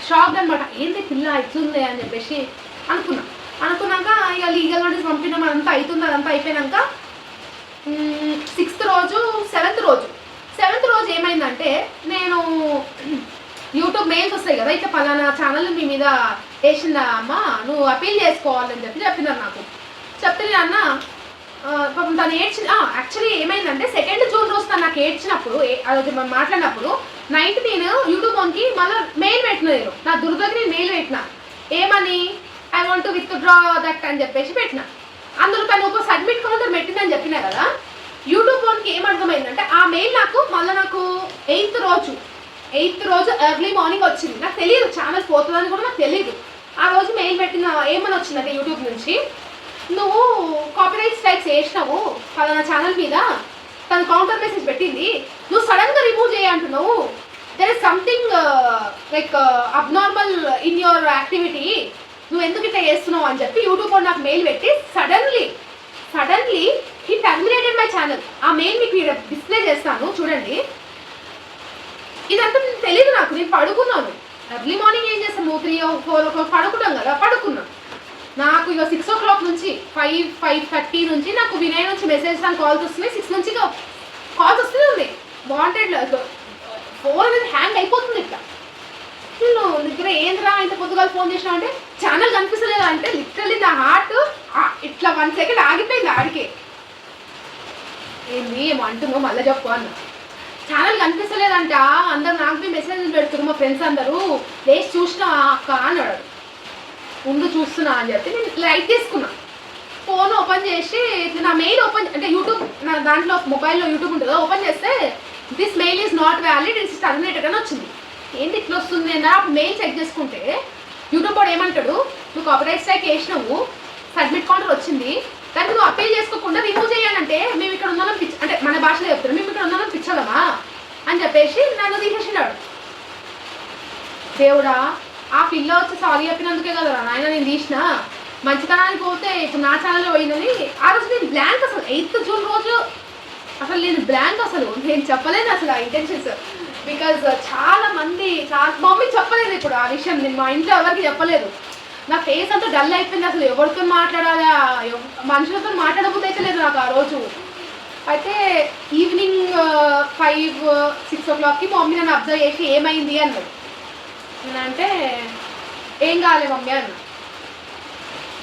షాక్డ్ అనమాట. ఏంటి పిల్ల ఇట్లుంది అని చెప్పేసి అనుకున్నాక ఇక లీగల్ నోటీస్ పంపినాం, అదంతా అయిపోయినాక 6th రోజు 7th రోజు ఏమైందంటే, నేను యూట్యూబ్ మెయిల్స్ వస్తాయి కదా, ఇట్లా పలానా ఛానల్ మీ మీద వేసిందా అమ్మ, నువ్వు అపీల్ చేసుకోవాలని చెప్పినారు నాకు. చెప్తే నేను అన్న పాపం తను యాక్చువల్లీ ఏమైందంటే 2nd జూన్ రోజు తను నాకు ఏడ్చినప్పుడు, అది మనం మాట్లాడినప్పుడు నైట్ నేను యూట్యూబ్ వన్కి మళ్ళీ మెయిల్ పెట్టిన, నేను నా దుర్గకి నేను మెయిల్ పెట్టిన, ఏమని I want to withdraw that అని చెప్పేసి పెట్టిన. అందులో తను ఒక సబ్మిట్ కౌంటర్ పెట్టిందని చెప్పినా కదా. యూట్యూబ్ వన్కి ఏమర్థమైందంటే, ఆ మెయిల్ నాకు 8th రోజు ఎర్లీ మార్నింగ్ వచ్చింది. నాకు తెలియదు ఛానల్ పోతుందని కూడా నాకు తెలియదు. ఆ రోజు మెయిల్ పెట్టిన ఏమని వచ్చిందంటే యూట్యూబ్ నుంచి, నువ్వు కాపీరైట్ స్ట్రైక్స్ వేసినావు పలానా ఛానల్ మీద, తను కౌంటర్ మెసేజ్ పెట్టింది, నువ్వు సడన్గా రిమూవ్ చేయంటున్నావు, there is something like abnormal in your activity, నువ్వు ఎందుకు ఇట్లా చేస్తున్నావు అని చెప్పి యూట్యూబ్ నాకు మెయిల్ పెట్టి suddenly he terminated my channel. ఆ మెయిల్ మీకు డిస్ప్లే చేస్తాను చూడండి. ఇదంతా తెలియదు నాకు, నేను పడుకున్నాను. ఎర్లీ మార్నింగ్ ఏం చేస్తాను, 3 or 4 o'clock పడుకుంటాం కదా, పడుకున్నాను. నాకు ఇక 6 o'clock నుంచి 5:30 నుంచి నాకు వినయ్ నుంచి మెసేజ్ నాకు కాల్స్ వస్తున్నాయి. 6 నుంచి కాల్స్ వస్తూనే ఉంది. వాంటెడ్ ఫోన్ అనేది హ్యాంగ్ అయిపోతుంది ఇట్లా. నేను దగ్గర ఏంద్రా ఇంత పొద్దుగా ఫోన్ చేసినా అంటే, ఛానల్ కనిపిస్తలేదా అంటే లిటరల్లీ నా హార్ట్ ఇట్లా 1 second ఆగిపోయింది ఆడికే. ఏంది ఏమో అంటున్నావు మళ్ళీ చెప్పు అన్న. ఛానల్ కనిపిస్తలేదంట, అందరు నాకు మెసేజ్లు పెడుతున్నారు మా ఫ్రెండ్స్ అందరూ, లేచి చూసినా అక్క అన్నాడు. ముందు చూస్తున్నా అని చెప్పి నేను లైట్ తీసుకున్నా. ఫోన్ ఓపెన్ చేసి నా మెయిల్ ఓపెన్ అంటే యూట్యూబ్ నా దాంట్లో మొబైల్లో యూట్యూబ్ ఉంటుందో ఓపెన్ చేస్తే, this mail is not valid, it's terminated అని వచ్చింది. ఏంటి ఇట్లా వస్తుంది అన్న మెయిల్ చెక్ చేసుకుంటే యూట్యూబ్ వాడు ఏమంటాడు, నువ్వు కాపీరైట్ స్ట్రైక్ వేసినావు, సబ్మిట్ కౌంటర్ వచ్చింది, దానికి నువ్వు అప్పీల్ చేసుకోకుండా రిమూవ్ చేయాలంటే మేము ఇక్కడ ఉన్నాం అంటే మన భాషలో చెప్తారు, మేము ఇక్కడ ఉన్నాం పిచ్చదమా అని చెప్పేసి నన్ను తీసేసినాడు. దేవుడా, ఆ పిల్ల వచ్చి సారీ చెప్పినందుకే కదా నాయన నేను తీసిన, మంచితనానికి పోతే ఇప్పుడు నా ఛానల్లో పోయిందని. ఆ రోజు నేను బ్లాంక్, అసలు 8th జూన్ రోజు అసలు నేను బ్లాంక్, అసలు నేను చెప్పలేదు అసలు ఆ ఇంటెన్షన్స్. బికాజ్ చాలా మమ్మీ చెప్పలేదు ఇప్పుడు ఆ విషయం, నేను మా ఇంట్లో ఎవరికి చెప్పలేదు. నా ఫేస్ అంతా డల్ అయిపోయింది. అసలు ఎవరితో మాట్లాడాలి, మనుషులతో మాట్లాడబోతే అయితే లేదు నాకు ఆ రోజు. అయితే ఈవినింగ్ 5-6 o'clockకి మా మమ్మీ నన్ను అబ్జర్వ్ చేసి ఏమైంది అన్నది. నేనంటే ఏం కాలే మమ్మీ అన్న,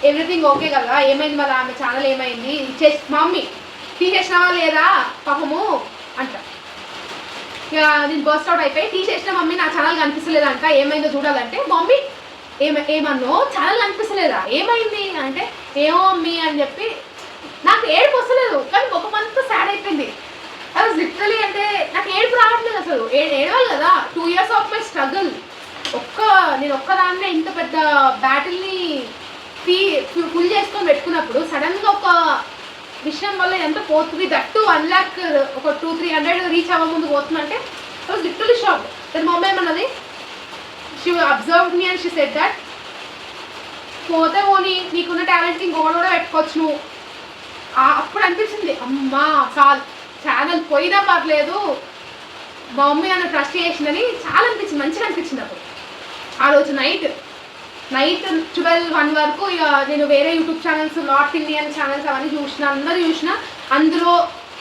ఎవ్రీథింగ్ ఓకే కదా, ఏమైంది మరి ఆమె ఛానల్ ఏమైంది మమ్మీ తీసేసినావా లేదా పాపము అంట. ఇక నేను బర్స్ట్ అవుట్ అయిపోయి తీసేసిన మమ్మీ నా ఛానల్ కనిపిస్తలేదంట, ఏమైందో చూడాలంటే మమ్మీ ఏమన్నో ఛానల్ కనిపిస్తలేదా ఏమైంది అంటే ఏమో మమ్మీ అని చెప్పి నాకు ఏడుపు వస్తలేదు, కానీ ఒక మంత్ సాడ్ అయిపోయింది. అది లిటరలీ అంటే నాకు ఏడుపు రావట్లేదు అసలు, ఏడవాలి కదా. 2 years ఆఫ్ మై స్ట్రగుల్, నేను ఒక్కదాన్నే ఇంత పెద్ద బ్యాటిల్ని ఫుల్ చేసుకొని పెట్టుకున్నప్పుడు సడన్గా ఒక విషయం వల్ల ఎంత పోతుంది, దట్టు 1 lakh ఒక 200-300 రీచ్ అవ్వ ముందు పోతుందంటే ఐ వాజ్ లిటరలీ షాక్. దాని మమ్మీ ఏమన్నది, she observed me and she said that పోతే పోనీ నీకున్న టాలెంట్ ఇంకొకటి కూడా పెట్టుకోవచ్చు నువ్వు. అప్పుడు అనిపించింది అమ్మా చాలు, ఛానల్ పోయినా పర్లేదు మా మమ్మీ నన్ను ట్రస్ట్ చేసిందని చాలా అనిపించింది, మంచిగా అనిపించింది. అప్పుడు ఆ రోజు నైట్ 12-1 వరకు ఇక నేను వేరే YouTube channels, north Indian channels అవన్నీ చూసిన అందులో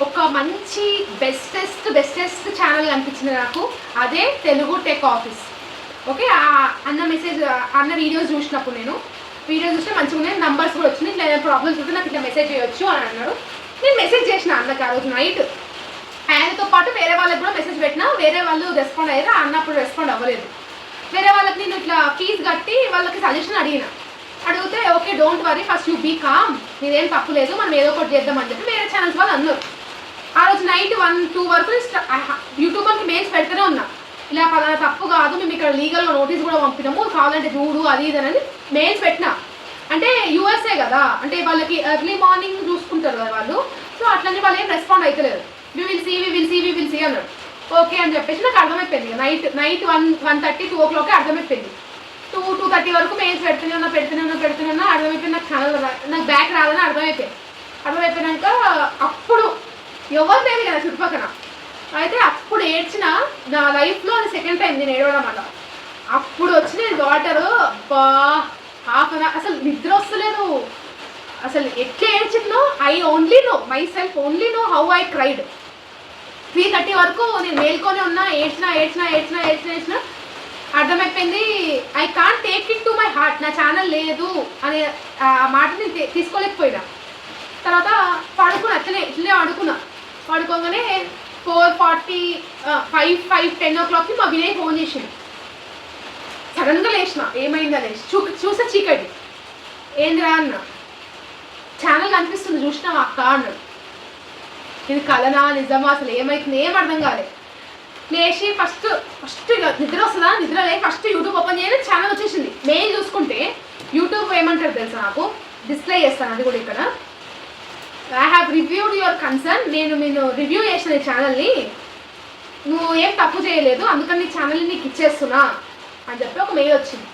ఒక మంచి బెస్టెస్ట్ ఛానల్ అనిపించింది నాకు, అదే తెలుగు టెక్ ఆఫీస్. ఓకే, అన్న వీడియోస్ చూసినప్పుడు నేను వీడియోస్ చూస్తే మంచిగా ఉన్నాయి, నంబర్స్ కూడా వచ్చినాయి, ఇట్లా ఏదైనా ప్రాబ్లమ్స్ ఉంటే నాకు ఇట్లా మెసేజ్ చేయొచ్చు అని అన్నాడు. నేను మెసేజ్ చేసిన అన్నకి ఆ రోజు నైట్. ఆయనతో పాటు వేరే వాళ్ళకి కూడా మెసేజ్ పెట్టినా, వేరే వాళ్ళు రెస్పాండ్ అయ్యారు, అన్న అప్పుడు రెస్పాండ్ అవ్వలేదు. వేరే వాళ్ళకి నేను ఇట్లా ఫీజు కట్టి వాళ్ళకి సజెషన్ అడిగితే okay don't worry first you be calm, నీదేం తప్పు లేదు, మనం ఏదో ఒకటి చేద్దామని చెప్పి వేరే ఛానల్స్ వాళ్ళు అన్నారు. ఆ రోజు నైట్ 1-2 వరకు యూట్యూబర్కి మెయిల్స్ పెడుతూనే ఉన్నా, ఇలా పలానా తప్పు కాదు, మేము ఇక్కడ లీగల్గా నోటీస్ కూడా పంపినాము, కావాలంటే చూడు అది ఇది అనేది మెయిల్స్ పెట్టినా. అంటే యూఎస్ఏ కదా, అంటే వాళ్ళకి ఎర్లీ మార్నింగ్ చూసుకుంటారు కదా వాళ్ళు, సో అట్లనే వాళ్ళు ఏం రెస్పాండ్ అవుతలేదు. వి విల్ సీ అన్నాడు. ఓకే అని చెప్పేసి నాకు అర్థమైపోయింది. నైట్ 1:30-2 o'clock అర్థమైపోయింది. 2-2:30 వరకు మెయిల్స్ పెడుతూనే ఉన్నా అర్థమైపోయింది. నాకు ఛానల్ నాకు బ్యాక్ రాదని అర్థమైపోయినాక అప్పుడు ఎవరు లేదు కదా చుట్టుపక్కల. అయితే అప్పుడు ఏడ్చిన నా లైఫ్లో అది సెకండ్ టైం నేను ఏడవడం అన్నమాట. అప్పుడు వచ్చిన డాటరు హాఫ్ అన్ అవర్ అసలు నిద్ర వస్తలేదు, అసలు ఎట్లా ఏడ్చిందో I only know myself only know how I cried. 3:30 వరకు నేను మేల్కొని ఉన్నా, ఏడ్చిన అర్థమైపోయింది. I can't take it to my heart, నా ఛానల్ లేదు అనే మాటని తీసుకోలేకపోయినా. తర్వాత ఇట్లనే పడుకోగానే 4:40, 5-10 o'clockకి మా వినయ్ ఫోన్ చేసిండు. సడన్గా లేచిన, ఏమైందా లేచి చూసా చీకటి, ఏందిరా అన్న, ఛానల్ కనిపిస్తుంది చూసినావా అక్క అన్నాడు. ఇది కలనా నిజమా అసలు ఏమైతుంది ఏం అర్థం కాలేదు. లేచి ఫస్ట్ నిద్ర వస్తుందా, నిద్ర లేచి ఫస్ట్ యూట్యూబ్ ఓపెన్ చేయని ఛానల్ వచ్చేసింది. మెయిల్ చూసుకుంటే యూట్యూబ్ ఏమంటారు తెలుసా, నాకు డిస్ప్లే చేస్తాను అది కూడా ఇక్కడ, I have reviewed your concern, నేను రివ్యూ చేసిన ఈ ఛానల్ని, నువ్వు ఏం తప్పు చేయలేదు అందుకని నీ ఛానల్ని నీకు ఇచ్చేస్తున్నా అని చెప్పి ఒక మెయిల్ వచ్చింది.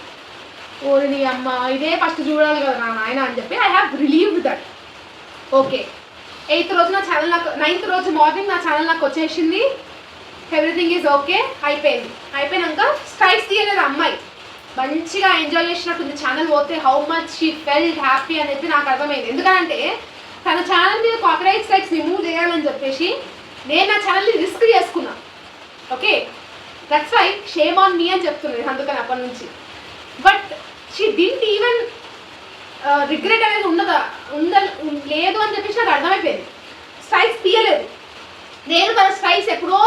ఓరి నీ అమ్మ ఇదే ఫస్ట్ చూడాలి కదా నా నాయన అని చెప్పి I have relieved that. Okay, 8th రోజు నా ఛానల్ నాకు 9th రోజు మార్నింగ్ నా ఛానల్ నాకు వచ్చేసింది. ఎవ్రీథింగ్ ఈజ్ ఓకే అయిపోయినాక స్ట్రైక్స్ తీయలేదు అమ్మాయి, మంచిగా ఎంజాయ్ చేసినట్టుంది ఛానల్ పోతే. How much she felt happy అని చెప్పి నాకు అర్థమైంది. ఎందుకంటే తన ఛానల్ మీద కాపీరైట్ స్ట్రైక్స్ రిమూవ్ చేయాలని చెప్పేసి నేను నా ఛానల్ని రిస్క్ చేసుకున్నా. Okay, that's why shame on me అని చెప్తున్నాను అందుకని అప్పటి నుంచి. But she didn't even regret అనేది లేదు అని చెప్పేసి నాకు అర్థమైపోయింది. స్ట్రైక్స్ తీయలేదు నేను, తన స్ట్రైక్స్ ఎప్పుడో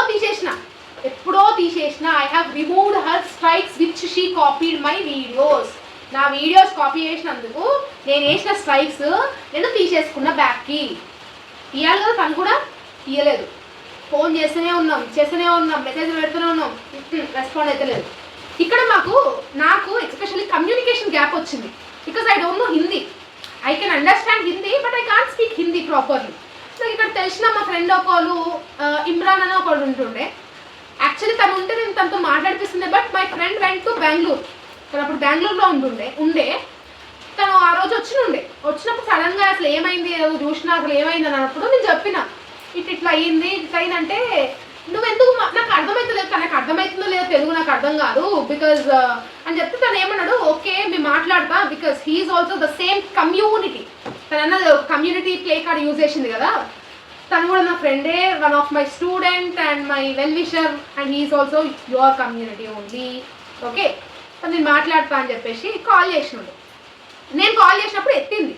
తీసేసిన. I have removed her strikes which she copied my videos. నా వీడియోస్ కాపీ చేసినందుకు నేను వేసిన స్ట్రైక్స్ నేను తీసేసుకున్న బ్యాక్కి. ఇవ్వాలి కదా, తను కూడా తీయలేదు. ఫోన్ చేస్తూనే ఉన్నాం మెసేజ్ పెడుతూనే ఉన్నాం, రెస్పాండ్ అయితే లేదు. ఇక్కడ నాకు ఎస్పెషల్లీ కమ్యూనికేషన్ గ్యాప్ వచ్చింది. Because I don't no Hindi. I can understand Hindi but I can't speak Hindi properly. So ఇక్కడ తెలిసిన మా ఫ్రెండ్ ఒకళ్ళు ఇమ్రాన్ అని ఒకడు ఉంటుండే. యాక్చువల్లీ తను ఉంటే నేను తనతో మాట్లాడిపిస్తుండే. But my friend went to Bengaluru. తను అప్పుడు బెంగళూరులో ఉండే తను ఆ రోజు వచ్చినప్పుడు సడన్గా అసలు ఏమైంది చూసినా అసలు ఏమైంది అన్నప్పుడు నేను చెప్పిన ఇట్లా అయ్యింది. ఇట్లా అయిందంటే నువ్వెందుకు నాకు అర్థమవుతలేదు, తనకు అర్థమవుతుందో లేదో తెలుగు నాకు అర్థం కాదు బికాజ్ అని చెప్తే తను ఏమన్నాడు, ఓకే మేము మాట్లాడతా because he's also the same community. తను అన్నది కమ్యూనిటీ ప్లే కార్డ్ యూజ్ చేసింది కదా, తను కూడా నా ఫ్రెండే, one of my student and my well wisher and he's also your community only. Okay నేను మాట్లాడతా అని చెప్పేసి కాల్ చేసినాడు. నేను కాల్ చేసినప్పుడు ఎత్తింది,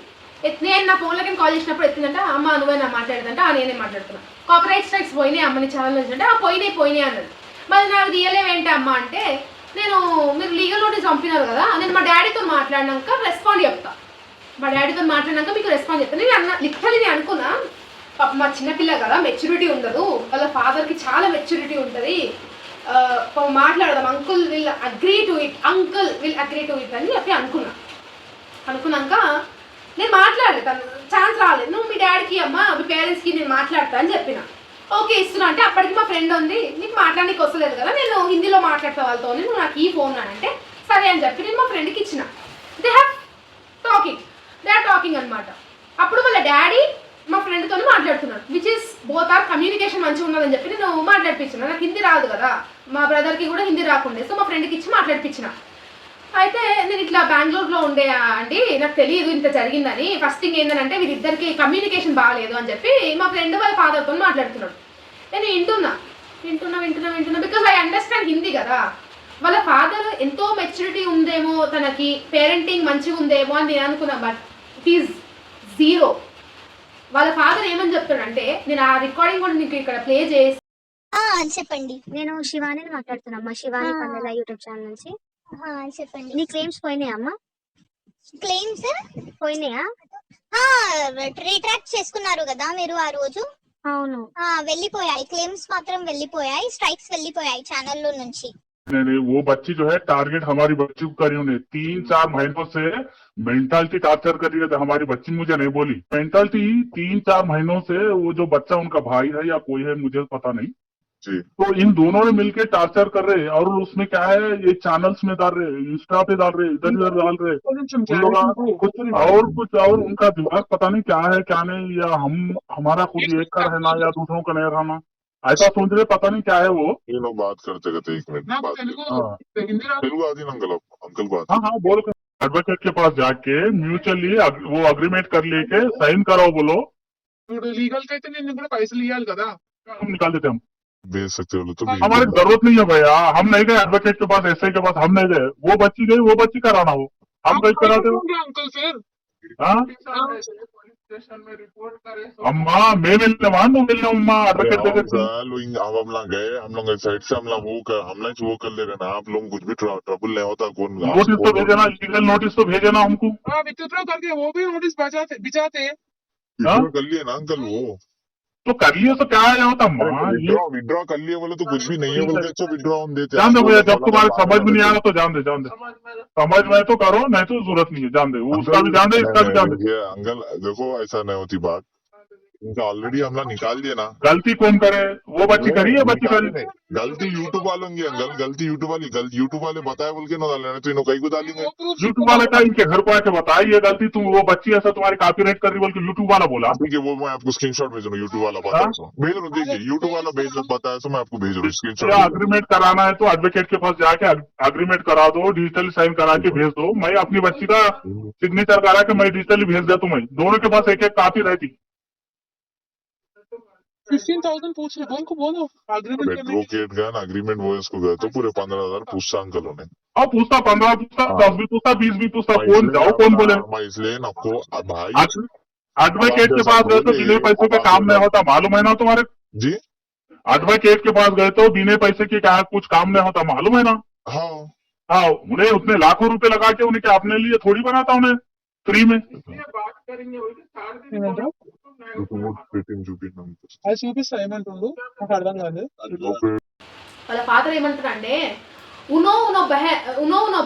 నేను నా ఫోన్లోకి కాల్ చేసినప్పుడు ఎత్తిందంటే, అమ్మ నువ్వే నా మాట్లాడదంటే నేనే మాట్లాడుతున్నా, కాపీరైట్ స్ట్రైక్స్ పోయినాయి అమ్మని ఛానల్ నుంచి అంటే పోయినాయి అన్నది. మరి నాకు తీయలేవేంటి అమ్మ అంటే, మీరు లీగల్ నోటీస్ పంపినారు కదా, నేను మా డాడీతో మాట్లాడినాక రెస్పాండ్ చెప్తా, మా డాడీతో మాట్లాడినాక మీకు రెస్పాండ్ చెప్తాను. నేను లిటరల్లీ నేను అనుకున్నా, మా చిన్నపిల్ల కదా మెచ్యూరిటీ ఉండదు, వాళ్ళ ఫాదర్కి చాలా మెచ్యూరిటీ ఉంటుంది, మాట్లాడదాం, uncle will agree to it అని చెప్పి అనుకున్నాక నేను మాట్లాడలేదు, తను ఛాన్స్ రాలేదు. నువ్వు మీ డాడీకి అమ్మ మీ పేరెంట్స్కి నేను మాట్లాడతా అని చెప్పిన. ఓకే ఇస్తున్నా అంటే అప్పటికి మా ఫ్రెండ్ ఉంది, నీకు మాట్లాడడానికి వస్తలేదు కదా, నేను హిందీలో మాట్లాడతా వాళ్ళతో, నువ్వు నాకు ఈ ఫోన్ అంటే సరే అని చెప్పి నేను మా ఫ్రెండ్కి ఇచ్చిన. దే ఆర్ టాకింగ్ అనమాట. అప్పుడు వాళ్ళ డాడీ మా ఫ్రెండ్తో మాట్లాడుతున్నాడు, which is both are communication మంచిగా ఉన్నదని చెప్పి నేను మాట్లాడిపించిన. నాకు హిందీ రాదు కదా, మా బ్రదర్కి కూడా హిందీ రాకుండే, సో మా ఫ్రెండ్కి ఇచ్చి మాట్లాడిపించిన. అయితే నేను ఇట్లా బెంగళూరులో ఉండే అండి, నాకు తెలియదు ఇంత జరిగిందని. ఫస్ట్ థింగ్ ఏంటంటే వీరిద్దరికి కమ్యూనికేషన్ బాగాలేదు అని చెప్పి మా ఫ్రెండ్ వాళ్ళ ఫాదర్తో మాట్లాడుతున్నాడు. నేను వింటున్నా బికాజ్ ఐ అండర్స్టాండ్ హిందీ కదా. వాళ్ళ ఫాదర్ ఎంతో మెచ్యూరిటీ ఉందేమో, తనకి పేరెంటింగ్ మంచిగా ఉందేమో అని నేను అనుకున్నా, బట్ ఇట్ ఈస్ జీరో. వాళ్ళ ఫాదర్ ఏమని చెప్తాడంటే, నేను ఆ రికార్డింగ్ కూడా నీకు ఇక్కడ ప్లే చేసి చెప్పండి. నేను శివాని మాట్లాడుతున్నా, శివాని పందెల యూట్యూబ్ ఛానల్ నుంచి. చెప్పండి. నీ క్లెయిమ్స్ పోయినాయా అమ్మా? క్లెయిమ్స్ పోయినాయా? రీట్రాక్ట్ చేసుకున్నారు కదా మీరు ఆ రోజు? అవును వెళ్ళిపోయాయి, క్లెయిమ్స్ మాత్రం వెళ్ళిపోయాయి, స్ట్రైక్స్ వెళ్ళిపోయాయి ఛానల్లో నుంచి. नहीं वो बच्ची जो है टारगेट हमारी बच्ची को करी उन्हें 3-4 महीनों से मेंटालिटी टार्चर कर रही है. हमारी बच्ची मुझे नहीं बोली मेंटालिटी 3-4 महीनों से. वो जो बच्चा उनका भाई है या कोई है मुझे पता नहीं जी, तो इन दोनों ने मिलके टार्चर कर रहे हैं. और उसमें क्या है, ये चैनल्स में डाल रहे, इंस्टा पे डाल रहे, इधर उधर डाल रहे कुछ और उनका दिमाग पता नहीं क्या है क्या नहीं, या हमारा खुद एक का रहना या दूसरों का नहीं रहना, ऐसा सोच रहे, पता नहीं क्या है वो. ये लोग बात करते करते 1 मिनट बात तेलुगु आदि अंकल बात. हाँ बोल एडवोकेट के पास जाके म्यूचुअली वो अग्रीमेंट कर लेके साइन कराओ बोलो. लीगल कहते नहीं కూడా పైసలు ఇవ్వాలి కదా, हम निकाल देते, हम भेज सकते हो तो हमारी जरूरत नहीं है भैया. हम नहीं गए एडवोकेट के पास, एसआई के पास हम नहीं गए. वो बच्ची गई, वो बच्ची कराना हो, हम कहीं कराते हो. अंकल फिर अम्मा मैं मिलने मान वो मिलने अम्मा एडवोकेट हम लोग गए, हम लोग साइड से हम लोग वो कर लेगा ना. आप लोग कुछ भी ट्रबल नहीं होता. कौन नोटिस तो भेजना, लीगल नोटिस तो भेजना हमको. विथड्रॉ करके वो भी नोटिस भिजाते कर लिए ना अंकल. वो तो कर लिए तो क्या है होता अम्मा, विड्रॉ कर लिए बोले तो कुछ भी नहीं है बोलते, तो विड्रॉ हम देते. जान दो भैया, जब तुम्हारे समझ में नहीं आ रहा तो जान दे. समझ में तो करो, नहीं तो जरूरत नहीं है, जान दे. उसका भी जान दे, इसका भी जान दे. अंकल देखो ऐसा नहीं होती बात, इनका ऑलरेडी हमला निकाल दिया ना. गलती कौन करे, वो बच्ची करी है, बच्ची करी. गलती यूट्यूब वालों की अंकल, गलती यूट्यूब वाले बताए बोल के ना डालने, तो इन्हों कहीं को डालेंगे. यूट्यूब वाले का इनके घर को आके बताई ये गलती, तुम वो बच्ची ऐसा तुम्हारी कॉपीराइट कर रही बोल के यूट्यूब वाला बोला. ठीक है, वो मैं आपको स्क्रीनशॉट भेज रहा हूँ. यूट्यूब वाला बताया तो भेज रहा हूँ, देखिए यूट्यूब वाला बताया तो मैं आपको भेज रहा हूँ स्क्रीनशॉट. अग्रीमेंट कराना है तो एडवोकेट के पास जाके अग्रीमेंट करा दो, डिजिटली साइन करा के भेज दो. मैं अपनी बच्ची का सिग्नेचर करा के मैं डिजिटली भेज देता हूँ. मैं दोनों के पास एक एक कॉपी रहती. 15,000 पूछ रहे, उनको बोलो अग्रीमेंट एडवोकेट का ना अग्रीमेंट वो इसको गए तो पूरे 15,000 पूछता अंकल ने. और पूछता 15 पूछता 10 भी पूछता 20 भी पूछता. कौन जाओ कौन बोले. मैं इसलिए आपको भाई एडवोकेट के पास गए तो बिना पैसे के काम नहीं होता, मालूम है ना तुम्हारे जी. एडवोकेट के पास गए तो बिना पैसे के क्या कुछ काम नहीं होता, मालूम है ना. हाँ उन्हें उतने लाखों रुपए लगा के उन्हें क्या अपने लिए थोड़ी बनाता उन्हें फ्री में. చూపిస్తామంటుండు నాకు అర్థం కాదు. వాళ్ళ ఫాదర్ ఏమంటారంటే, उनो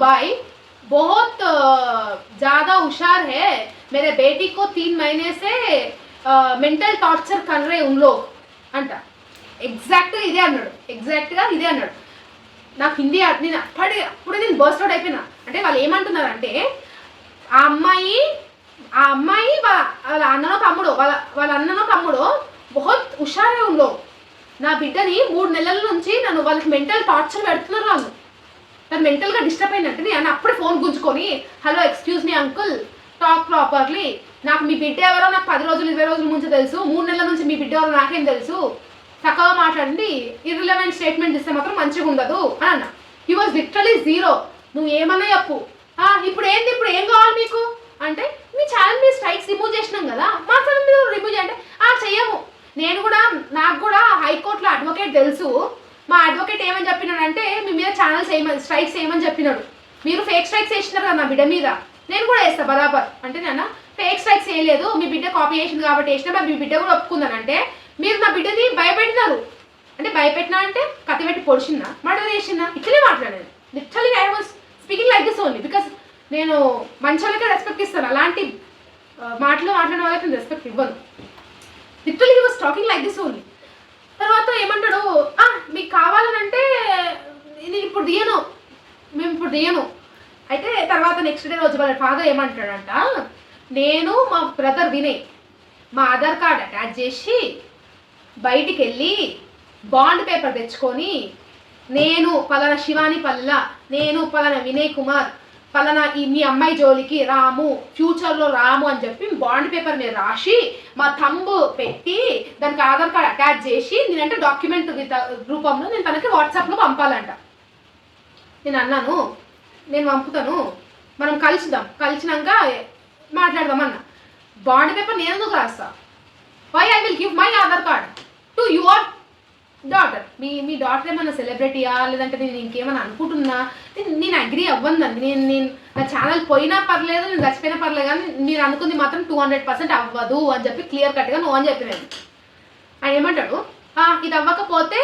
भाई बहुत ज्यादा होशियार है, मेरे बेटी को 3 महीने से मेंटल टॉर्चर कर रहे उन लोग అంట. ఎగ్జాక్ట్గా ఇదే అన్నాడు. నాకు హిందీ నేను అప్పుడే నేను బర్స్ట్ అవుట్ అయిపోయినా. అంటే వాళ్ళు ఏమంటున్నారంటే, ఆ అమ్మాయి వాళ్ళ అన్ననో తమ్ముడో బహుత్ హుషారే ఉన్ లోగ్ నా బిడ్డని 3 నెలల నుంచి నన్ను వాళ్ళకి మెంటల్ టార్చర్ పెడుతున్నారు వాళ్ళు. తను మెంటల్గా డిస్టర్బ్ అయినట్టు నేను అప్పుడే ఫోన్ గుంజుకొని hello excuse me uncle talk properly, నాకు మీ బిడ్డ ఎవరో నాకు 10 రోజులు 20 రోజుల ముందు తెలుసు, 3 నెలల నుంచి మీ బిడ్డ ఎవరో నాకేం తెలుసు, చక్కగా మాట్లాడండి, ఇర్రిలవెంట్ స్టేట్మెంట్ ఇస్తే మాత్రం మంచిగా ఉండదు అని అన్న. He was literally zero. నువ్వు ఏమన్నా చెప్పు, ఇప్పుడు ఏంది, ఇప్పుడు ఏం కావాలి మీకు అంటే, మీ ఛానల్ మీద స్ట్రైక్స్ రిమూవ్ చేసినాం కదా, మా ఛానల్ మీద రిమూవ్ చేయంటే చెయ్యము. నేను కూడా, నాకు కూడా హైకోర్టులో అడ్వకేట్ తెలుసు, మా అడ్వకేట్ ఏమని చెప్పినాడంటే మీ మీద ఛానల్స్ స్ట్రైక్స్ ఏమని చెప్పినాడు, మీరు ఫేక్ స్ట్రైక్స్ వేసినారు కదా నా బిడ్డ మీద, నేను కూడా వేస్తా బరాబర్ అంటే. నేను ఫేక్ స్ట్రైక్స్ వేయలేదు, మీ బిడ్డ కాపీ చేసింది కాబట్టి వేసినా, మీ బిడ్డ కూడా ఒప్పుకుందానంటే మీరు నా బిడ్డని భయపెట్టినారు అంటే, భయపెట్టినా అంటే కత్తి పెట్టి పొడిచిందా, మర్డర్ చేసిందా, ఇట్లనే మాట్లాడాను. Literally I was speaking like this only because నేను మంచి వాళ్ళకే రెస్పెక్ట్ ఇస్తాను, అలాంటి మాటలు మాట్లాడిన వాళ్ళకి నేను రెస్పెక్ట్ ఇవ్వను. Literally he was talking like this only. తర్వాత ఏమంటాడు, మీకు కావాలనంటే నేను ఇప్పుడు దియను, మేము ఇప్పుడు దియను. అయితే తర్వాత నెక్స్ట్ డే రోజు వాళ్ళ ఫాదర్ ఏమంటాడంట, నేను మా బ్రదర్ వినయ్ మా ఆధార్ కార్డ్ అటాచ్ చేసి బయటికి వెళ్ళి బాండ్ పేపర్ తెచ్చుకొని, నేను పలానా శివాని పల్ల, నేను పలానా వినయ్ కుమార్, పలానా మీ అమ్మాయి జోలికి రాము, ఫ్యూచర్లో రాము అని చెప్పి బాండ్ పేపర్ మీద రాసి మా థంబ్ పెట్టి దానికి ఆధార్ కార్డ్ అటాచ్ చేసి నేనంటే డాక్యుమెంట్ రూపంలో నేను తనకి వాట్సాప్లో పంపాలంట. నేను అన్నాను నేను పంపుతాను, మనం కలుసుదాం, కలిసినాక మాట్లాడదామన్నా. బాండ్ పేపర్ నేను ఎందుకు రాస్తా, why I will give my Aadhaar card to your daughter. మీ డాటర్ ఏమన్నా సెలబ్రిటీయా, లేదంటే నేను ఇంకేమైనా అనుకుంటున్నా, నేను అగ్రీ అవ్వదండి. నేను నా ఛానల్ పోయినా పర్లేదు, నేను చచ్చిపోయినా పర్లేదు, కానీ మీరు అనుకుంది మాత్రం 200% అవ్వదు అని చెప్పి క్లియర్ కట్గా నో అని చెప్పినాను. ఆయన ఏమంటాడు, ఇది అవ్వకపోతే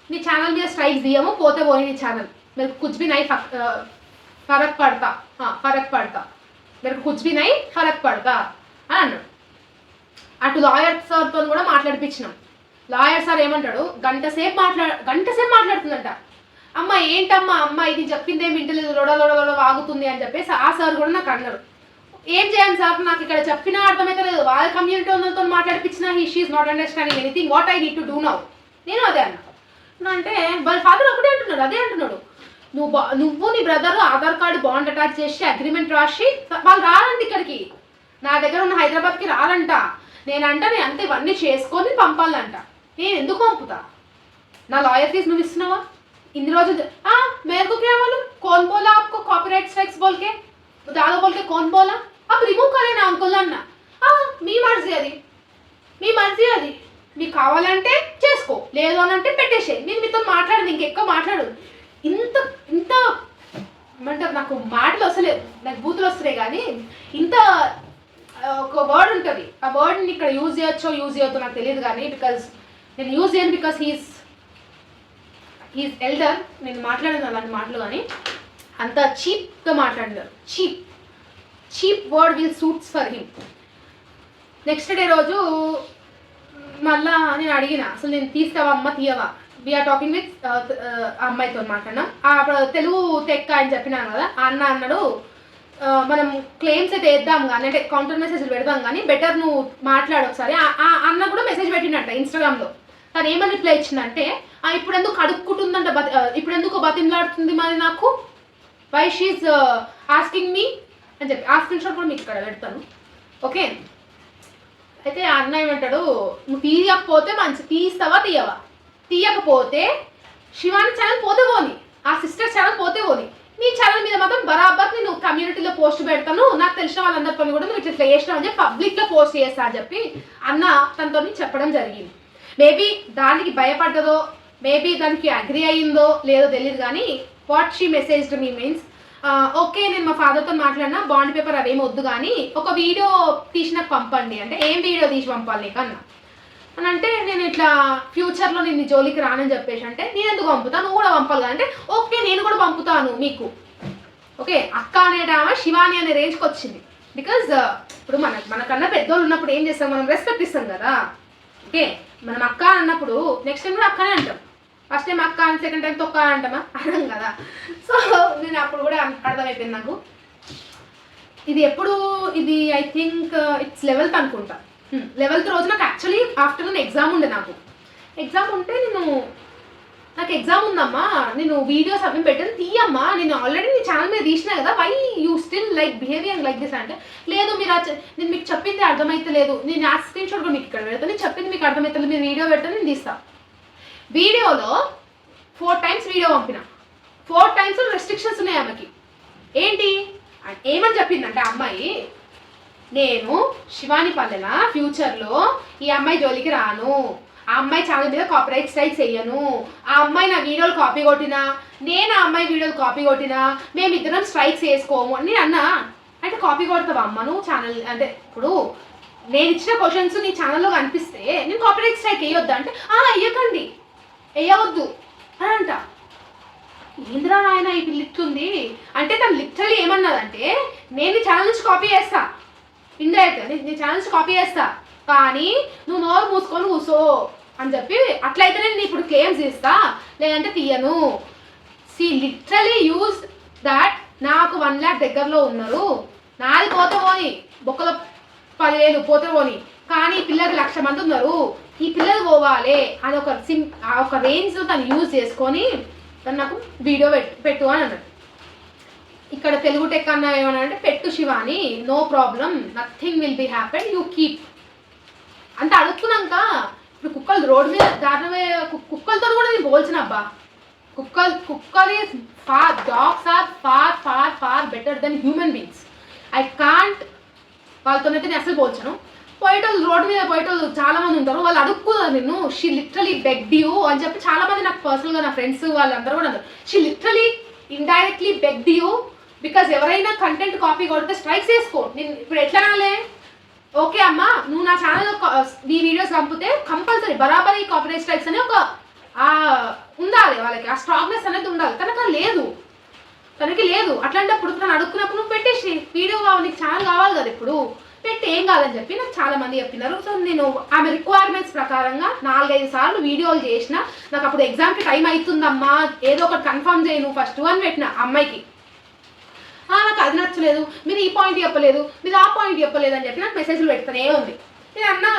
నీ ఛానల్ మీద స్ట్రైక్స్ దియము, పోతే పోయి నీ ఛానల్ మీరు కుచ్ బి నై ఫరక్ పడతా మీరు కుచ్ బి నై ఫరక్ పడతా అని అన్నాడు. అటు లాయర్ సార్తో కూడా మాట్లాడిపించినాం. లాయర్ సార్ ఏమంటాడు, గంట సేపు మాట్లాడుతుందంట. అమ్మ ఏంటమ్మా అమ్మ ఇది చెప్పిందే వింటలేదు, లొడ వాగుతుంది అని చెప్పేసి ఆ సార్ కూడా నాకు అన్నారు. ఏం చేయండి సార్, నాకు ఇక్కడ చెప్పినా అర్థమైతే లేదు, వాళ్ళ కమ్యూనిటీ వాళ్ళతో మాట్లాడిపించినా she is not understanding anything, what I need to do now. నేను అదే అన్నా. అంటే వాళ్ళ ఫాదర్ ఒకటే అంటున్నాడు, అదే అంటున్నాడు, నువ్వు నీ brother Aadhaar card bond attach చేసి అగ్రిమెంట్ రాసి వాళ్ళు రాలంట ఇక్కడికి, నా దగ్గర ఉన్న హైదరాబాద్కి రాలంట. నేను అంతే ఇవన్నీ చేసుకొని పంపాలంట. నేను ఎందుకు పంపుతా, నా లాయర్ ఫీజు నువ్వు ఇస్తున్నావా ఇన్ని రోజులు? मेरे को क्या मालूम, कौन बोला आपको कॉपीराइट स्ट्राइक्स बोल के, दादा बोल के कौन बोला, अब रिमूव करे ना अंकुल అన్న. మీ మర్జీ అది, మీకు కావాలంటే చేసుకో, లేదు అని అంటే పెట్టేసే, నేను మీతో మాట్లాడదు, ఇంకెక్కువ మాట్లాడు. ఇంత ఏమంటారు, నాకు మాటలు వస్తలేదు, నాకు బూతులు వస్తున్నాయి, కానీ ఇంత ఒక వర్డ్ ఉంటుంది, ఆ వర్డ్ని ఇక్కడ యూజ్ చేయొచ్చో నాకు తెలియదు, కానీ బికాజ్ నేను యూజ్ చేయను, బికాస్ హీస్ ఎల్డర్. నేను మాట్లాడాను అలాంటి మాటలు, కానీ అంత చీప్గా మాట్లాడినారు. Cheap word will suits for him. Next day రోజు మళ్ళా నేను అడిగిన, అసలు నేను తీస్తావా అమ్మ తీయవా, వీఆర్ టాకింగ్ విత్ అమ్మాయితో మాట్లాడినాం. తెలుగు తెక్క అని చెప్పినాను కదా, అన్న అన్నాడు, మనం క్లెయిమ్స్ అయితే వేద్దాం కానీ, అంటే కౌంటర్ మెసేజ్లు పెడదాం కానీ బెటర్ నువ్వు మాట్లాడు ఒకసారి. అన్న కూడా మెసేజ్ పెట్టినట్ట ఇన్స్టాగ్రామ్లో. తను ఏమని రిప్లై ఇచ్చిందంటే, ఇప్పుడు ఎందుకు అడుక్కుంటుందంట, ఇప్పుడు ఎందుకు బతిమలాడుతుంది మరి నాకు, వై షీఈస్ ఆస్కింగ్ మీ అని చెప్పి. ఆ స్క్రీన్ షాట్ కూడా మీకు ఇక్కడ పెడతాను, ఓకే. అయితే ఆ అన్న ఏమంటాడు, నువ్వు తీయకపోతే తీస్తావా తీయవా, తీయకపోతే శివాని ఛానల్ పోతే పోని, ఆ సిస్టర్ ఛానల్ పోతే పోని, నీ ఛానల్ మీద మాత్రం బరాబర్ నేను కమ్యూనిటీలో పోస్ట్ పెడతాను, నాకు తెలిసిన వాళ్ళందరితో కూడా నువ్వు ఇట్లా చేసినావు అని చెప్పి పబ్లిక్లో పోస్ట్ చేస్తా అని చెప్పి అన్న తనతో చెప్పడం జరిగింది. మేబీ దానికి భయపడ్డదో, మేబీ దానికి అగ్రి అయ్యిందో లేదో తెలియదు, కానీ what she messaged me means, okay నేను మా ఫాదర్తో మాట్లాడినా బాండ్ పేపర్ అవేమి వద్దు, కానీ ఒక వీడియో తీసి నాకు పంపండి అంటే, ఏం వీడియో తీసి పంపాలి నీకు అన్న అని అంటే, నేను ఇట్లా ఫ్యూచర్లో నేను నీ జోలికి రానని చెప్పేసి అంటే, నేను ఎందుకు పంపుతా, నువ్వు కూడా పంపాలి అంటే, ఓకే నేను కూడా పంపుతాను మీకు, ఓకే. అక్క అనేటామా శివాని అనే రేంజ్కి వచ్చింది. బికాజ్ ఇప్పుడు మనకన్నా పెద్దోళ్ళు ఉన్నప్పుడు ఏం చేస్తాం, మనం రెస్పెక్ట్ ఇస్తాం కదా, ఓకే. మనం అక్క అన్నప్పుడు నెక్స్ట్ టైం కూడా అక్కనే అంటాం, ఫస్ట్ టైం అక్క అని సెకండ్ టైం తొక్క అంటామా, అర్థం కదా. సో నేను అప్పుడు కూడా అర్థమైపోయింది నాకు. ఇది ఐ థింక్ ఇట్స్ 11th అనుకుంటా. 11th రోజు నాకు యాక్చువల్లీ ఆఫ్టర్నూన్ ఎగ్జామ్ ఉండే నాకు. ఎగ్జామ్ ఉంటే నాకు ఎగ్జామ్ ఉందమ్మా, నేను వీడియోస్ అవి పెట్టాను తీయమ్మా, నేను ఆల్రెడీ నీ ఛానల్ మీద తీసినా కదా, why you still like behaviour like this అంటే, లేదు మీరు నేను మీకు చెప్పింది అర్థమైతే లేదు, నేను ఆ స్క్రీన్ షాట్ కూడా మీకు ఇక్కడ పెడతాను, నేను చెప్పింది మీకు అర్థమవుతుంది, మీరు వీడియో పెడతాను నేను తీస్తాను. వీడియోలో 4 times వీడియో పంపిన, 4 times రెస్ట్రిక్షన్స్ ఉన్నాయి ఆమెకి. ఏంటి ఏమని చెప్పిందంటే అమ్మాయి, నేను శివాని పల్లెన ఫ్యూచర్లో ఈ అమ్మాయి జోలికి రాను, ఆ అమ్మాయి ఛానల్ మీద కాపీరైట్ స్ట్రైక్స్ వేయను, ఆ అమ్మాయి నా వీడియోలు కాపీ కొట్టినా, నేను ఆ అమ్మాయి వీడియోలు కాపీ కొట్టినా మేమిద్దరం స్ట్రైక్స్ వేసుకోము అని నేను అన్నా. అంటే కాపీ కొడతావా అమ్మ నువ్వు ఛానల్ అంటే, ఇప్పుడు నేను ఇచ్చిన క్వశ్చన్స్ నీ ఛానల్లో కనిపిస్తే నేను కాపీరైట్ స్ట్రైక్ వేయొద్దా అంటే, వేయకండి వేయవద్దు అని అంట. ఏంద్రా నాయన ఈ పిల్లిట్లుంది అంటే, తను లిటరలీ ఏమన్నదంటే, నేను నీ ఛానల్ నుంచి కాపీ చేస్తా, ఇండైరెక్ట్ నీ ఛానల్ నుంచి కాపీ చేస్తా, కానీ నువ్వు నోరు మూసుకొని కూసో అని చెప్పి, అట్లయితే నేను ఇప్పుడు క్లెయిమ్స్ ఇస్తా, లేదంటే తీయను. See literally use that. నాకు 1 lakh దగ్గరలో ఉన్నారు, నాది పోతే పోని, బొక్కల 10,000 పోతే పోని, కానీ ఈ పిల్లకి 1,00,000 మంది ఉన్నారు, ఈ పిల్లలు పోవాలి అని ఒక రేంజ్లో తను యూజ్ చేసుకొని తను నాకు వీడియో పెట్టు అని అన్నాడు. ఇక్కడ తెలుగు టెక్ అన్న ఏమన్నా అంటే, పెట్టు Shivani, no problem, nothing will be happen, you keep అంత అడుగుతున్నాక. ఇప్పుడు కుక్కలు రోడ్డు మీద దారిలో కుక్కలతో కూడా నేను పోల్చిన అబ్బా. కుక్కలు is far, dogs are far far far better than human beings. I can't, వాళ్ళతోనైతే నేను అసలు పోల్చాను. పోయేటోళ్ళు రోడ్డు మీద పోయేటోళ్ళు చాలా మంది ఉంటారు, వాళ్ళు అడుక్కున్నారు నిన్ను, షీ లిటరలీ బెగ్డ్ యూ అని చెప్పి చాలా మంది నాకు పర్సనల్గా నా ఫ్రెండ్స్ వాళ్ళందరూ కూడా అన్నారు. She literally indirectly begged you, because ఎవరైనా కంటెంట్ కాపీ కొడితే స్ట్రైక్స్ వేసుకో. నేను ఇప్పుడు ఎట్లా అనాలే, ఓకే అమ్మా నువ్వు నా ఛానల్లో నీ వీడియోస్ పంపితే కంపల్సరీ బరాబర్ ఈ కాపీరైట్ స్ట్రైక్స్ అని ఒక ఉండాలి, వాళ్ళకి ఆ స్ట్రాంగ్నెస్ అనేది ఉండాలి. తనకి లేదు. అట్లాంటప్పుడు తను అడుక్కున్నప్పుడు నువ్వు పెట్టేసి వీడియో నీకు ఛానల్ కావాలి కదా, ఇప్పుడు పెట్టి ఏం కాదని చెప్పి నాకు చాలా మంది చెప్పినారు. సో నేను ఆమె రిక్వైర్మెంట్స్ ప్రకారంగా 4-5 సార్లు వీడియోలు చేసిన. నాకు అప్పుడు ఎగ్జామ్కి టైం అవుతుందమ్మా, ఏదో ఒకటి కన్ఫర్మ్ చేయి నువ్వు ఫస్ట్ అని పెట్టిన అమ్మాయికి. నాకు అది నచ్చలేదు, మీరు ఈ పాయింట్ చెప్పలేదు, మీరు ఆ పాయింట్ చెప్పలేదు అని చెప్పి నాకు మెసేజ్లు పెడుతూనే ఉంది. నేను అన్నా,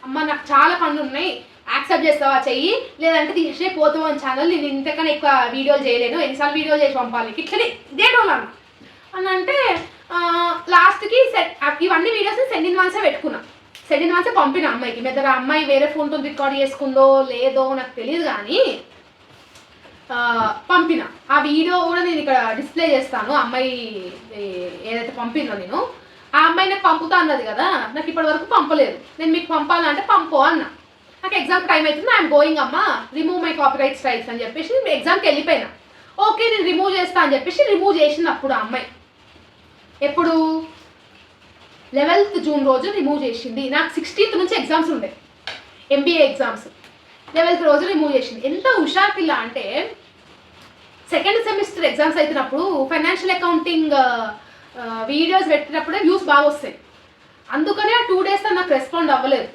అమ్మ నాకు చాలా పనులు ఉన్నాయి, యాక్సెప్ట్ చేస్తావా చెయ్యి, లేదంటే తీసే పోతావు అని ఛానల్, నేను ఇంతకన్నా ఎక్కువ వీడియోలు చేయలేను, ఎన్నిసార్లు వీడియోలు చేసి పంపాలి ఇట్లనే ఇదే రోజు అని అంటే, లాస్ట్కి ఇవన్నీ వీడియోస్ సెండ్ ఇన్ వన్సే పెట్టుకున్నా, సెండ్ ఇన్ వన్సే పంపిన అమ్మాయికి. మెదర అమ్మాయి వేరే ఫోన్తో రికార్డ్ చేసుకుందో లేదో నాకు తెలియదు, కానీ పంపిన. ఆ వీడియో కూడా నేను ఇక్కడ డిస్ప్లే చేస్తాను, అమ్మాయి ఏదైతే పంపినో నేను. ఆ అమ్మాయి నాకు పంపుతా అన్నది కదా, నాకు ఇప్పటి వరకు పంపలేదు. నేను మీకు పంపాలంటే పంపో అన్న. నాకు ఎగ్జామ్ టైం అవుతుంది, ఐఎమ్ గోయింగ్ అమ్మా, రిమూవ్ మై కాపీరైట్ స్ట్రైక్స్ అని చెప్పేసి ఎగ్జామ్కి వెళ్ళిపోయినా. ఓకే నేను రిమూవ్ చేస్తా అని చెప్పేసి రిమూవ్ చేసింది అప్పుడు ఆ అమ్మాయి. ఎప్పుడు 11th June రోజు రిమూవ్ చేసింది. నాకు 16th నుంచి ఎగ్జామ్స్ ఉండే, MBA ఎగ్జామ్స్. 11th రోజు రిమూవ్ చేసింది. ఎంత హుషార్ పిల్ల అంటే, 2nd semester ఎగ్జామ్స్ అవుతున్నప్పుడు ఫైనాన్షియల్ అకౌంటింగ్ వీడియోస్ పెట్టినప్పుడే వ్యూస్ బాగా వస్తాయి. అందుకనే ఆ 2 days నాకు రెస్పాండ్ అవ్వలేదు.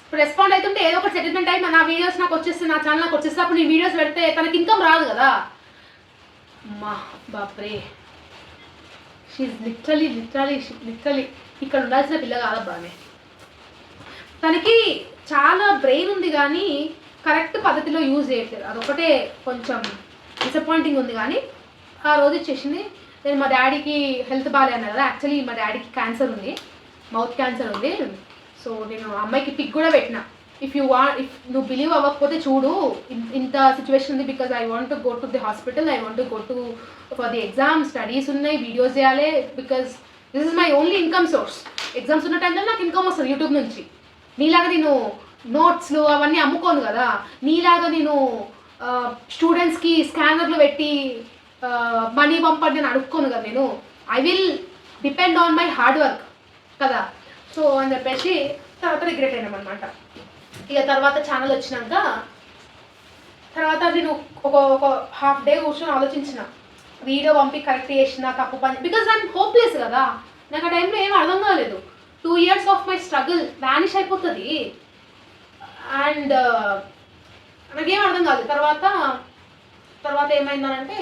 ఇప్పుడు రెస్పాండ్ అవుతుంటే ఏదో ఒక సెటిల్మెంట్ అయ్యి నా వీడియోస్ నాకు వచ్చేస్తే, నా ఛానల్ నాకు వచ్చేస్తే అప్పుడు నేను వీడియోస్ పెడితే తనకి ఇన్కమ్ రాదు కదా. మా బాప్రే, షీఈ్ లిటరలీ ఇక్కడ ఉండాల్సిన పిల్ల కాదబ్బానే. తనకి చాలా బ్రెయిన్ ఉంది కానీ కరెక్ట్ పద్ధతిలో యూజ్ చేయట్లేదు, అదొకటే కొంచెం డిసప్పాయింటింగ్ ఉంది. కానీ ఆ రోజు ఇచ్చేసింది. నేను మా డాడీకి హెల్త్ బాగాలే అన్నా కదా, యాక్చువల్లీ మా డాడీకి క్యాన్సర్ ఉంది, మౌత్ క్యాన్సర్ ఉంది. సో నేను అమ్మాయికి పిక్ కూడా పెట్టిన, ఇఫ్ నువ్వు బిలీవ్ అవ్వకపోతే చూడు, ఇంత సిచ్యువేషన్ ఉంది, because I want to go to the hospital, I want to go to for the exam, studies ఉన్నాయి, వీడియోస్ చేయాలి, because this is my only income source. Exams ఉన్న టైంలో నాకు ఇన్కమ్ వస్తుంది యూట్యూబ్ నుంచి. నీలాగా నేను నోట్స్లు అవన్నీ అమ్ముకోను కదా, నీలాగా నేను స్టూడెంట్స్కి స్కానర్లు పెట్టి మనీ పంపండి నేను అడుక్కోను కదా. నేను I will depend on my hard work కదా. సో అని చెప్పేసి తర్వాత రిగ్రెట్ అయినామన్నమాట. ఇక తర్వాత ఛానల్ వచ్చినాక తర్వాత నేను ఒక హాఫ్ డే కూర్చొని ఆలోచించిన, వీడియో పంపి కరెక్ట్ చేసిన తప్పు పని, బికాజ్ ఐఎమ్ హోప్లెస్ కదా. నాకు ఆ టైంలో ఏం అర్థం కాలేదు. 2 years of my struggle vanish అయిపోతుంది అండ్ నాకేం అర్థం కాదు. తర్వాత ఏమైందనంటే,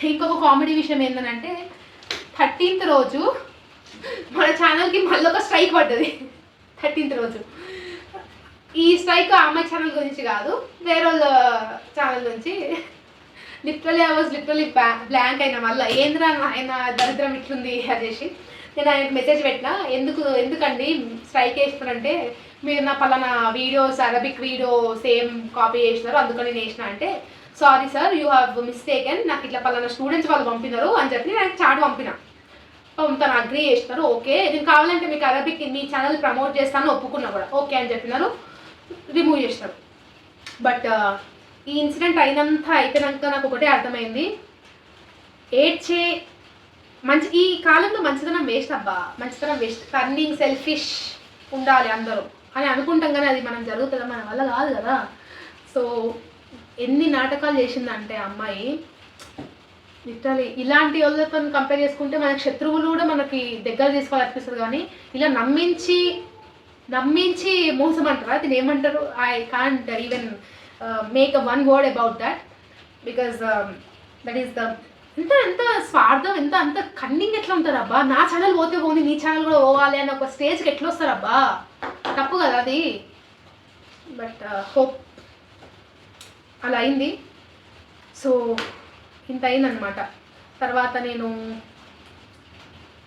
ఇంకొక కామెడీ విషయం ఏంటంటే, 13th రోజు మన ఛానల్కి మళ్ళీ ఒక స్ట్రైక్ పడ్డది. 13th రోజు ఈ స్ట్రైక్ ఆమె ఛానల్ గురించి కాదు, వేరే వాళ్ళ ఛానల్ నుంచి. Literally I was literally blank అయినా మళ్ళీ ఏంద్రా ఆయన దరిద్రం ఇట్లుంది అనేసి నేను ఆయనకు మెసేజ్ పెట్టినా, ఎందుకండి స్ట్రైక్ వేస్తున్నారంటే మీరు నా పలానా videos Arabic video same copy చేసినారు అందుకని నేను వేసిన అంటే, sorry sir you have mistaken, నాకు ఇట్లా పలానా స్టూడెంట్స్ వాళ్ళు పంపినారు అని చెప్పి నాకు చాట్ పంపిన. తను అగ్రీ చేస్తున్నారు, ఓకే నేను కావాలంటే మీకు అరబిక్ మీ ఛానల్ ప్రమోట్ చేస్తాను ఒప్పుకున్నా కూడా ఓకే అని చెప్పినారు, రిమూవ్ చేసినారు. బట్ ఈ ఇన్సిడెంట్ అయిపోయినాక నాకు ఒకటే అర్థమైంది, ఏడ్చే ఈ కాలంలో మంచితనం వేస్ట్ అబ్బా, మంచితనం వేస్ట్, కన్నింగ్ సెల్ఫిష్ ఉండాలి అందరూ అని అనుకుంటాం కానీ అది మనం జరుగుతుందా, మన వల్ల కాదు కదా. సో ఎన్ని నాటకాలు చేసిందంటే అమ్మాయి, లిటరలీ ఇలాంటి వాళ్ళతో కంపేర్ చేసుకుంటే మనకి శత్రువులు కూడా మనకి దగ్గర తీసుకోవాలనిపిస్తుంది, కానీ ఇలా నమ్మించి మోసం అంటారా దీన్ని ఏమంటారు, I can't even make one word about that, because that is the ఎంత స్వార్థం, అంత కన్నింగ్ ఎట్లా ఉంటారు అబ్బా, నా ఛానల్ పోతే పోనీ నీ ఛానల్ కూడా పోవాలి అని ఒక స్టేజ్కి ఎట్లా వస్తారబ్బా, తప్పు కదా అది. బట్ హోప్ అలా అయింది. సో ఇంత అయిందనమాట. తర్వాత నేను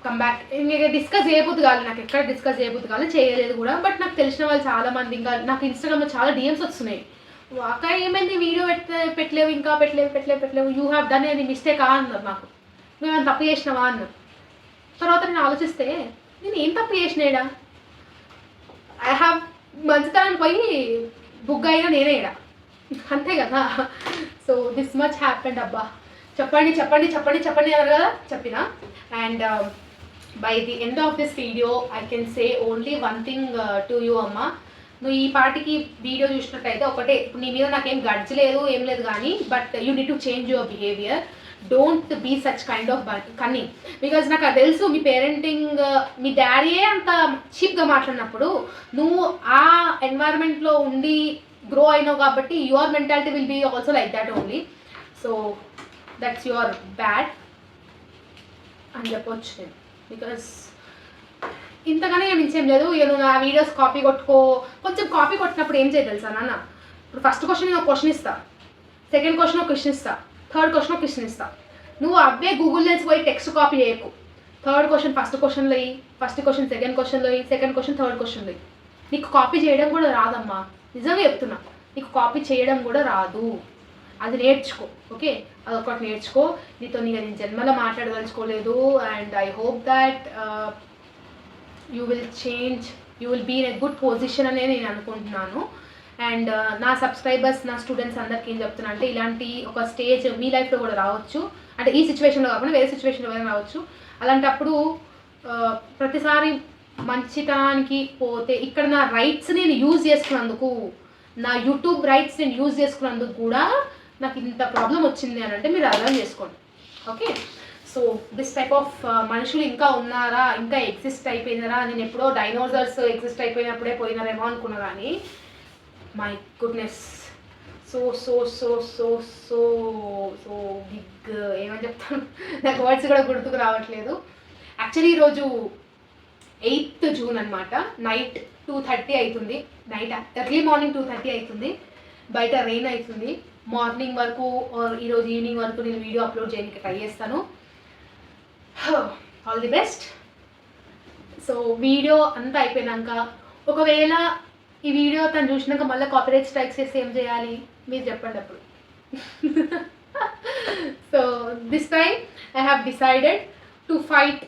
కమ్బ్యాక్ ఇంకా డిస్కస్ చేయబుద్ది కాదు, నాకు ఎక్కడ డిస్కస్ చేయబుద్ది కాదు, చేయలేదు కూడా. బట్ నాకు తెలిసిన వాళ్ళు చాలామంది, ఇంకా నాకు ఇన్స్టాగ్రామ్లో చాలా డిఎమ్స్ వస్తున్నాయి, అక్క ఏమైంది వీడియో పెట్టలేవు ఇంకా పెట్టలేవు యూ హ్యావ్ డన్ అది మిస్టేకా అన్నారు నాకు, మేము తప్పు చేసినావా అన్నారు. తర్వాత నేను ఆలోచిస్తే నేను ఏం తప్పు చేసినాడా, ఐ హ్యావ్ మంచితనాన్ని పోయి బుగ్గ అయినా నేనేడా, అంతే కదా. సో దిస్ మచ్ హ్యాపెండ్ అబ్బా. చెప్పండి అన్నారు కదా, చెప్పిన. And by the end of this video I can say only one thing to you అమ్మ, నువ్వు ఈ పాటికి వీడియో చూసినట్టయితే ఒకటే, నీ మీద నాకేం గడ్జ్ లేదు ఏం లేదు కానీ, but you need to change your behaviour, don't be such kind of cunning. Because నాకు అది తెలుసు, మీ పేరెంటింగ్ మీ డాడీయే అంత చీప్గా మాట్లాడినప్పుడు నువ్వు ఆ ఎన్వైరన్మెంట్లో ఉండి గ్రో అయినావు కాబట్టి your mentality will be also like that only. So that's your bad అని చెప్పొచ్చు నేను, బికాస్ ఇంతగానే మించేం లేదు. నువ్వు నా వీడియోస్ కాపీ కొట్టుకో, కొంచెం కాపీ కొట్టినప్పుడు ఏం చేయాలి తెలుసా నాన్న, ఇప్పుడు ఫస్ట్ క్వశ్చన్ నేను ఒక క్వశ్చన్ ఇస్తా, సెకండ్ క్వశ్చన్ ఒక క్వశ్చన్ ఇస్తా, థర్డ్ క్వశ్చన్ ఒక క్వశ్చన్ ఇస్తా, నువ్వు అవే గూగుల్ లెన్స్ పోయి టెక్స్ట్ కాపీ చేయకు. థర్డ్ క్వశ్చన్ ఫస్ట్ క్వశ్చన్లో అయ్యి, ఫస్ట్ క్వశ్చన్ సెకండ్ క్వశ్చన్లో అయ్యి, సెకండ్ క్వశ్చన్ థర్డ్ క్వశ్చన్లో అయ్యి. నీకు కాపీ చేయడం కూడా రాదమ్మా, నిజంగా చెప్తున్నా, నీకు కాపీ చేయడం కూడా రాదు, అది నేర్చుకో. ఓకే, అదొకటి నేర్చుకో. నీతో నేను జన్మలో మాట్లాడదలుచుకోలేదు. And I hope that you will change, you will be in a good position అనే నేను అనుకుంటున్నాను. అండ్ నా సబ్స్క్రైబర్స్, నా స్టూడెంట్స్ అందరికీ ఏం చెప్తున్నా అంటే, ఇలాంటి ఒక స్టేజ్ మీ లైఫ్లో కూడా రావచ్చు, అంటే ఈ సిచ్యువేషన్లో కాకుండా వేరే సిచ్యువేషన్లో ఏమైనా రావచ్చు. అలాంటప్పుడు ప్రతిసారి మంచితనానికి పోతే, ఇక్కడ నా రైట్స్ నేను యూజ్ చేసుకున్నందుకు, నా యూట్యూబ్ రైట్స్ నేను యూజ్ చేసుకున్నందుకు కూడా నాకు ఇంత ప్రాబ్లం వచ్చింది అని అంటే మీరు అర్థం చేసుకోండి. Okay, so this type of మనుషులు ఇంకా ఉన్నారా, ఇంకా ఎగ్జిస్ట్ అయిపోయినారా, నేను ఎప్పుడో డైనోసార్స్ ఎగ్జిస్ట్ అయిపోయినప్పుడే పోయినారేమో అనుకున్నా, కానీ my goodness, so so so so so so big, ఏమని చెప్తాను, నాకు వర్డ్స్ కూడా గుర్తుకు రావట్లేదు. యాక్చువల్లీ ఈరోజు 8th జూన్ అనమాట, నైట్ 2:30 అవుతుంది, నైట్ ఎర్లీ మార్నింగ్ 2:30 అవుతుంది, బయట రెయిన్ అవుతుంది. మార్నింగ్ వరకు ఈరోజు ఈవినింగ్ వరకు నేను వీడియో అప్లోడ్ చేయడానికి ట్రై చేస్తాను. All the best. So video అంతా అయిపోయినాక, ఒకవేళ ఈ వీడియో తను చూసినాక మళ్ళీ కాపీరైట్ స్ట్రైక్స్ చేస్తే ఏం చేయాలి మీరు చెప్పండి అప్పుడు. So this time I have decided to fight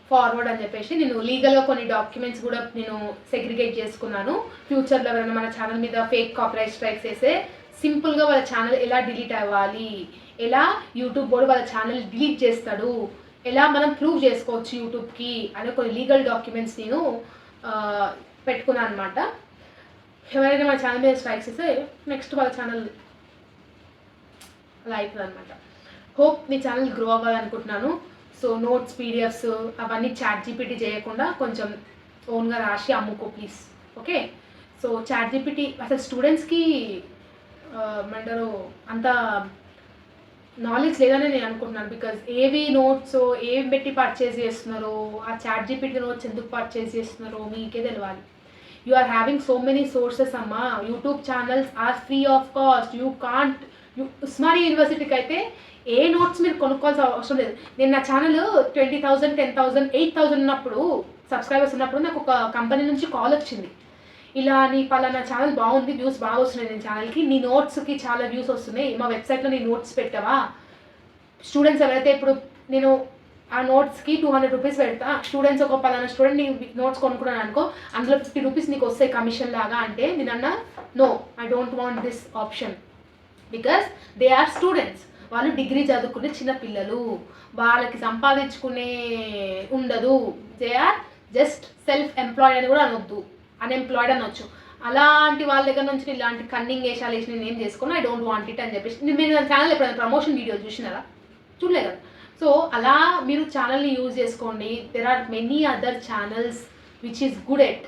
forward అని చెప్పేసి నేను లీగల్గా కొన్ని డాక్యుమెంట్స్ కూడా నేను సెగ్రిగేట్ చేసుకున్నాను. ఫ్యూచర్లో ఎవరైనా మన ఛానల్ మీద ఫేక్ కాపీరైట్ స్ట్రైక్స్ వేస్తే సింపుల్గా వాళ్ళ ఛానల్ ఎలా డిలీట్ అవ్వాలి, ఎలా యూట్యూబ్ బోర్డు వాళ్ళ ఛానల్ డిలీట్ చేస్తాడు, ఎలా మనం ప్రూవ్ చేసుకోవచ్చు యూట్యూబ్కి అనే కొన్ని లీగల్ డాక్యుమెంట్స్ నేను పెట్టుకున్నాను అనమాట. ఎవరైనా మన ఛానల్ మీద స్ట్రైక్స్ ఇస్తే నెక్స్ట్ వాళ్ళ ఛానల్ అలా అవుతుంది అనమాట. హోప్ మీ ఛానల్ గ్రో అవ్వాలనుకుంటున్నాను. సో నోట్స్, పీడిఎఫ్స్ అవన్నీ చాట్ జీపీటీ చేయకుండా కొంచెం ఓన్గా రాసి అమ్ముకో please. Okay, so ChatGPT అసలు స్టూడెంట్స్కి ఏమంటారు అంత నాలెడ్జ్ లేదని నేను అనుకుంటున్నాను. బికాజ్ ఏవి నోట్స్ ఏం పెట్టి పర్చేజ్ చేస్తున్నారో, ఆ చాట్ జీపీటీ నోట్స్ ఎందుకు పర్చేజ్ చేస్తున్నారో మీకే తెలియాలి. You are having so many sources amma. YouTube channels are free of cost. You can't Osmania యూనివర్సిటీకి అయితే ఏ నోట్స్ మీరు కొనుక్కోవాల్సిన అవసరం లేదు. నేను నా ఛానల్ 20,000 10,000 8,000 ఉన్నప్పుడు సబ్స్క్రైబర్స్ ఉన్నప్పుడు నాకు ఒక కంపెనీ నుంచి కాల్ వచ్చింది. ఇలా నీ పలానా ఛానల్ బాగుంది, వ్యూస్ బాగా వస్తున్నాయి నేను ఛానల్కి, నీ నోట్స్కి చాలా వ్యూస్ వస్తున్నాయి, మా వెబ్సైట్లో నీ నోట్స్ పెట్టవా, స్టూడెంట్స్ ఎవరైతే ఇప్పుడు నేను ఆ నోట్స్కి 200 రూపీస్ పెడతా, స్టూడెంట్స్ ఒక పలానా స్టూడెంట్ నీ నోట్స్ కొనుక్కున్నాను అనుకో, అందులో 50 రూపీస్ నీకు వస్తాయి కమిషన్ లాగా అంటే నేను అన్నా no, I don't want this option because they are students. వాళ్ళు డిగ్రీ చదువుకునే చిన్న పిల్లలు, వాళ్ళకి సంపాదించుకునే ఉండదు, they are just self employed అని కూడా అనొద్దు, అన్ఎంప్లాయిడ్ అనొచ్చు. అలాంటి వాళ్ళ దగ్గర నుంచి ఇలాంటి కన్నింగ్ వేషాలు వేసి నేను ఏం చేసుకోను, ఐ డోంట్ వాంట్ ఇట్ అని చెప్పేసి. మీరు నా ఛానల్ ఎప్పుడైనా ప్రమోషన్ వీడియో చూసినారా? చూడలే కదా. సో అలా మీరు ఛానల్ని యూజ్ చేసుకోండి. There are many other channels which is good at,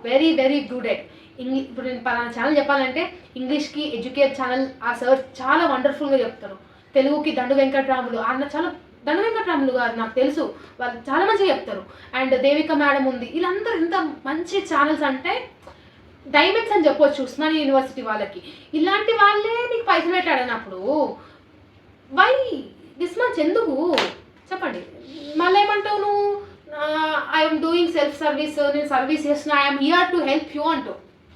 very very good at English. ఇప్పుడు నేను పలానా ఛానల్ చెప్పాలంటే ఇంగ్లీష్కి ఎడ్యుకేట్ ఛానల్ ఆ సార్ చాలా వండర్ఫుల్గా చెప్తారు. తెలుగుకి దండు వెంకటరాములు అన్న చాలా, దండు వెంకటరాములు గారు నాకు తెలుసు, వాళ్ళు చాలా మంచిగా చెప్తారు. అండ్ దేవిక మేడం ఉంది. వీళ్ళందరూ ఎంత మంచి ఛానల్స్ అంటే డైమండ్స్ అని చెప్పొచ్చు ఉస్మానియా యూనివర్సిటీ వాళ్ళకి. ఇలాంటి వాళ్ళే నీకు పైసలు పెట్టాడన్నప్పుడు వై దిస్ మచ్ ఎందుకు చెప్పండి. మళ్ళీ ఏమంటావు నువ్వు, ఐఎమ్ డూయింగ్ సెల్ఫ్ సర్వీస్, నేను సర్వీస్ చేస్తున్నా, I'm here to help you అంటూ.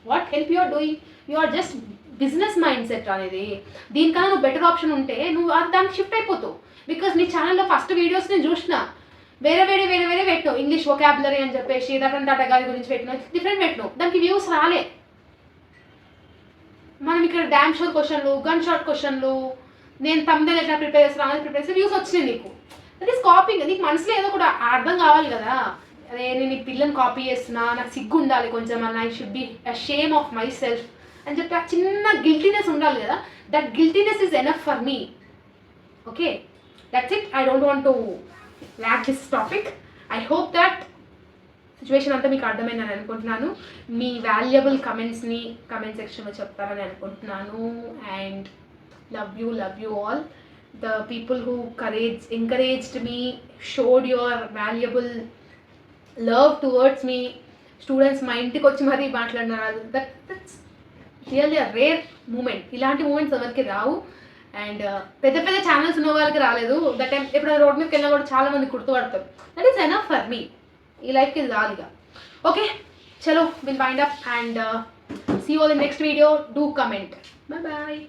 What help you are doing? You are just business mind set అనేది. దీనికన్నా నువ్వు బెటర్ ఆప్షన్ ఉంటే నువ్వు దానికి షిఫ్ట్ అయిపోతావు. బికాస్ నీ ఛానల్లో ఫస్ట్ వీడియోస్ నేను చూసిన వేరే పెట్టినావు, ఇంగ్లీష్ వొకాబులరీ అని చెప్పేసి రతన్ టాటా గారి గురించి పెట్టినావు, డిఫరెంట్ పెట్టినావు, దానికి వ్యూస్ రాలే. మనం ఇక్కడ డ్యామ్ షోర్ క్వశ్చన్లు, గన్ షాట్ క్వశ్చన్లు, నేను తమ్ముళ్ళు ఎట్లా ప్రిపేర్ చేస్తే వ్యూస్ వచ్చినాయి నీకు. That is copying. నీకు మనసులో ఏదో కూడా అర్థం కావాలి కదా, అదే నేను ఈ పిల్లని కాపీ చేస్తున్నా, నాకు సిగ్గు ఉండాలి కొంచెం, అన్న I should be ashamed of my self అని చెప్పి ఆ చిన్న గిల్టీనెస్ ఉండాలి కదా. That guiltiness is enough for me. Okay, that's it. I don't want to lakh this topic. I hope that situation అంతా మీకు అర్థమైందని అనుకుంటున్నాను. మీ వాల్యుబుల్ కమెంట్స్ని కమెంట్ సెక్షన్లో చెప్తారని అనుకుంటున్నాను. And love you all. The people who encouraged me, showed your valuable love towards me. Students మా ఇంటికి వచ్చి మరీ మాట్లాడినారు. That's really a rare moment. ఇలాంటి మూమెంట్స్ ఎవరికి రావు. అండ్ పెద్ద పెద్ద ఛానల్స్ ఉన్న వాళ్ళకి రాలేదు. దట్ టైం ఎప్పుడైనా రోడ్ మీదకి వెళ్ళినా కూడా చాలా మంది గుర్తుపడతారు. That is enough for me. ఈ లైఫ్కి ఇది రాదుగా. ఓకే, చలో will wind up and see you all in next video. Do comment. Bye bye.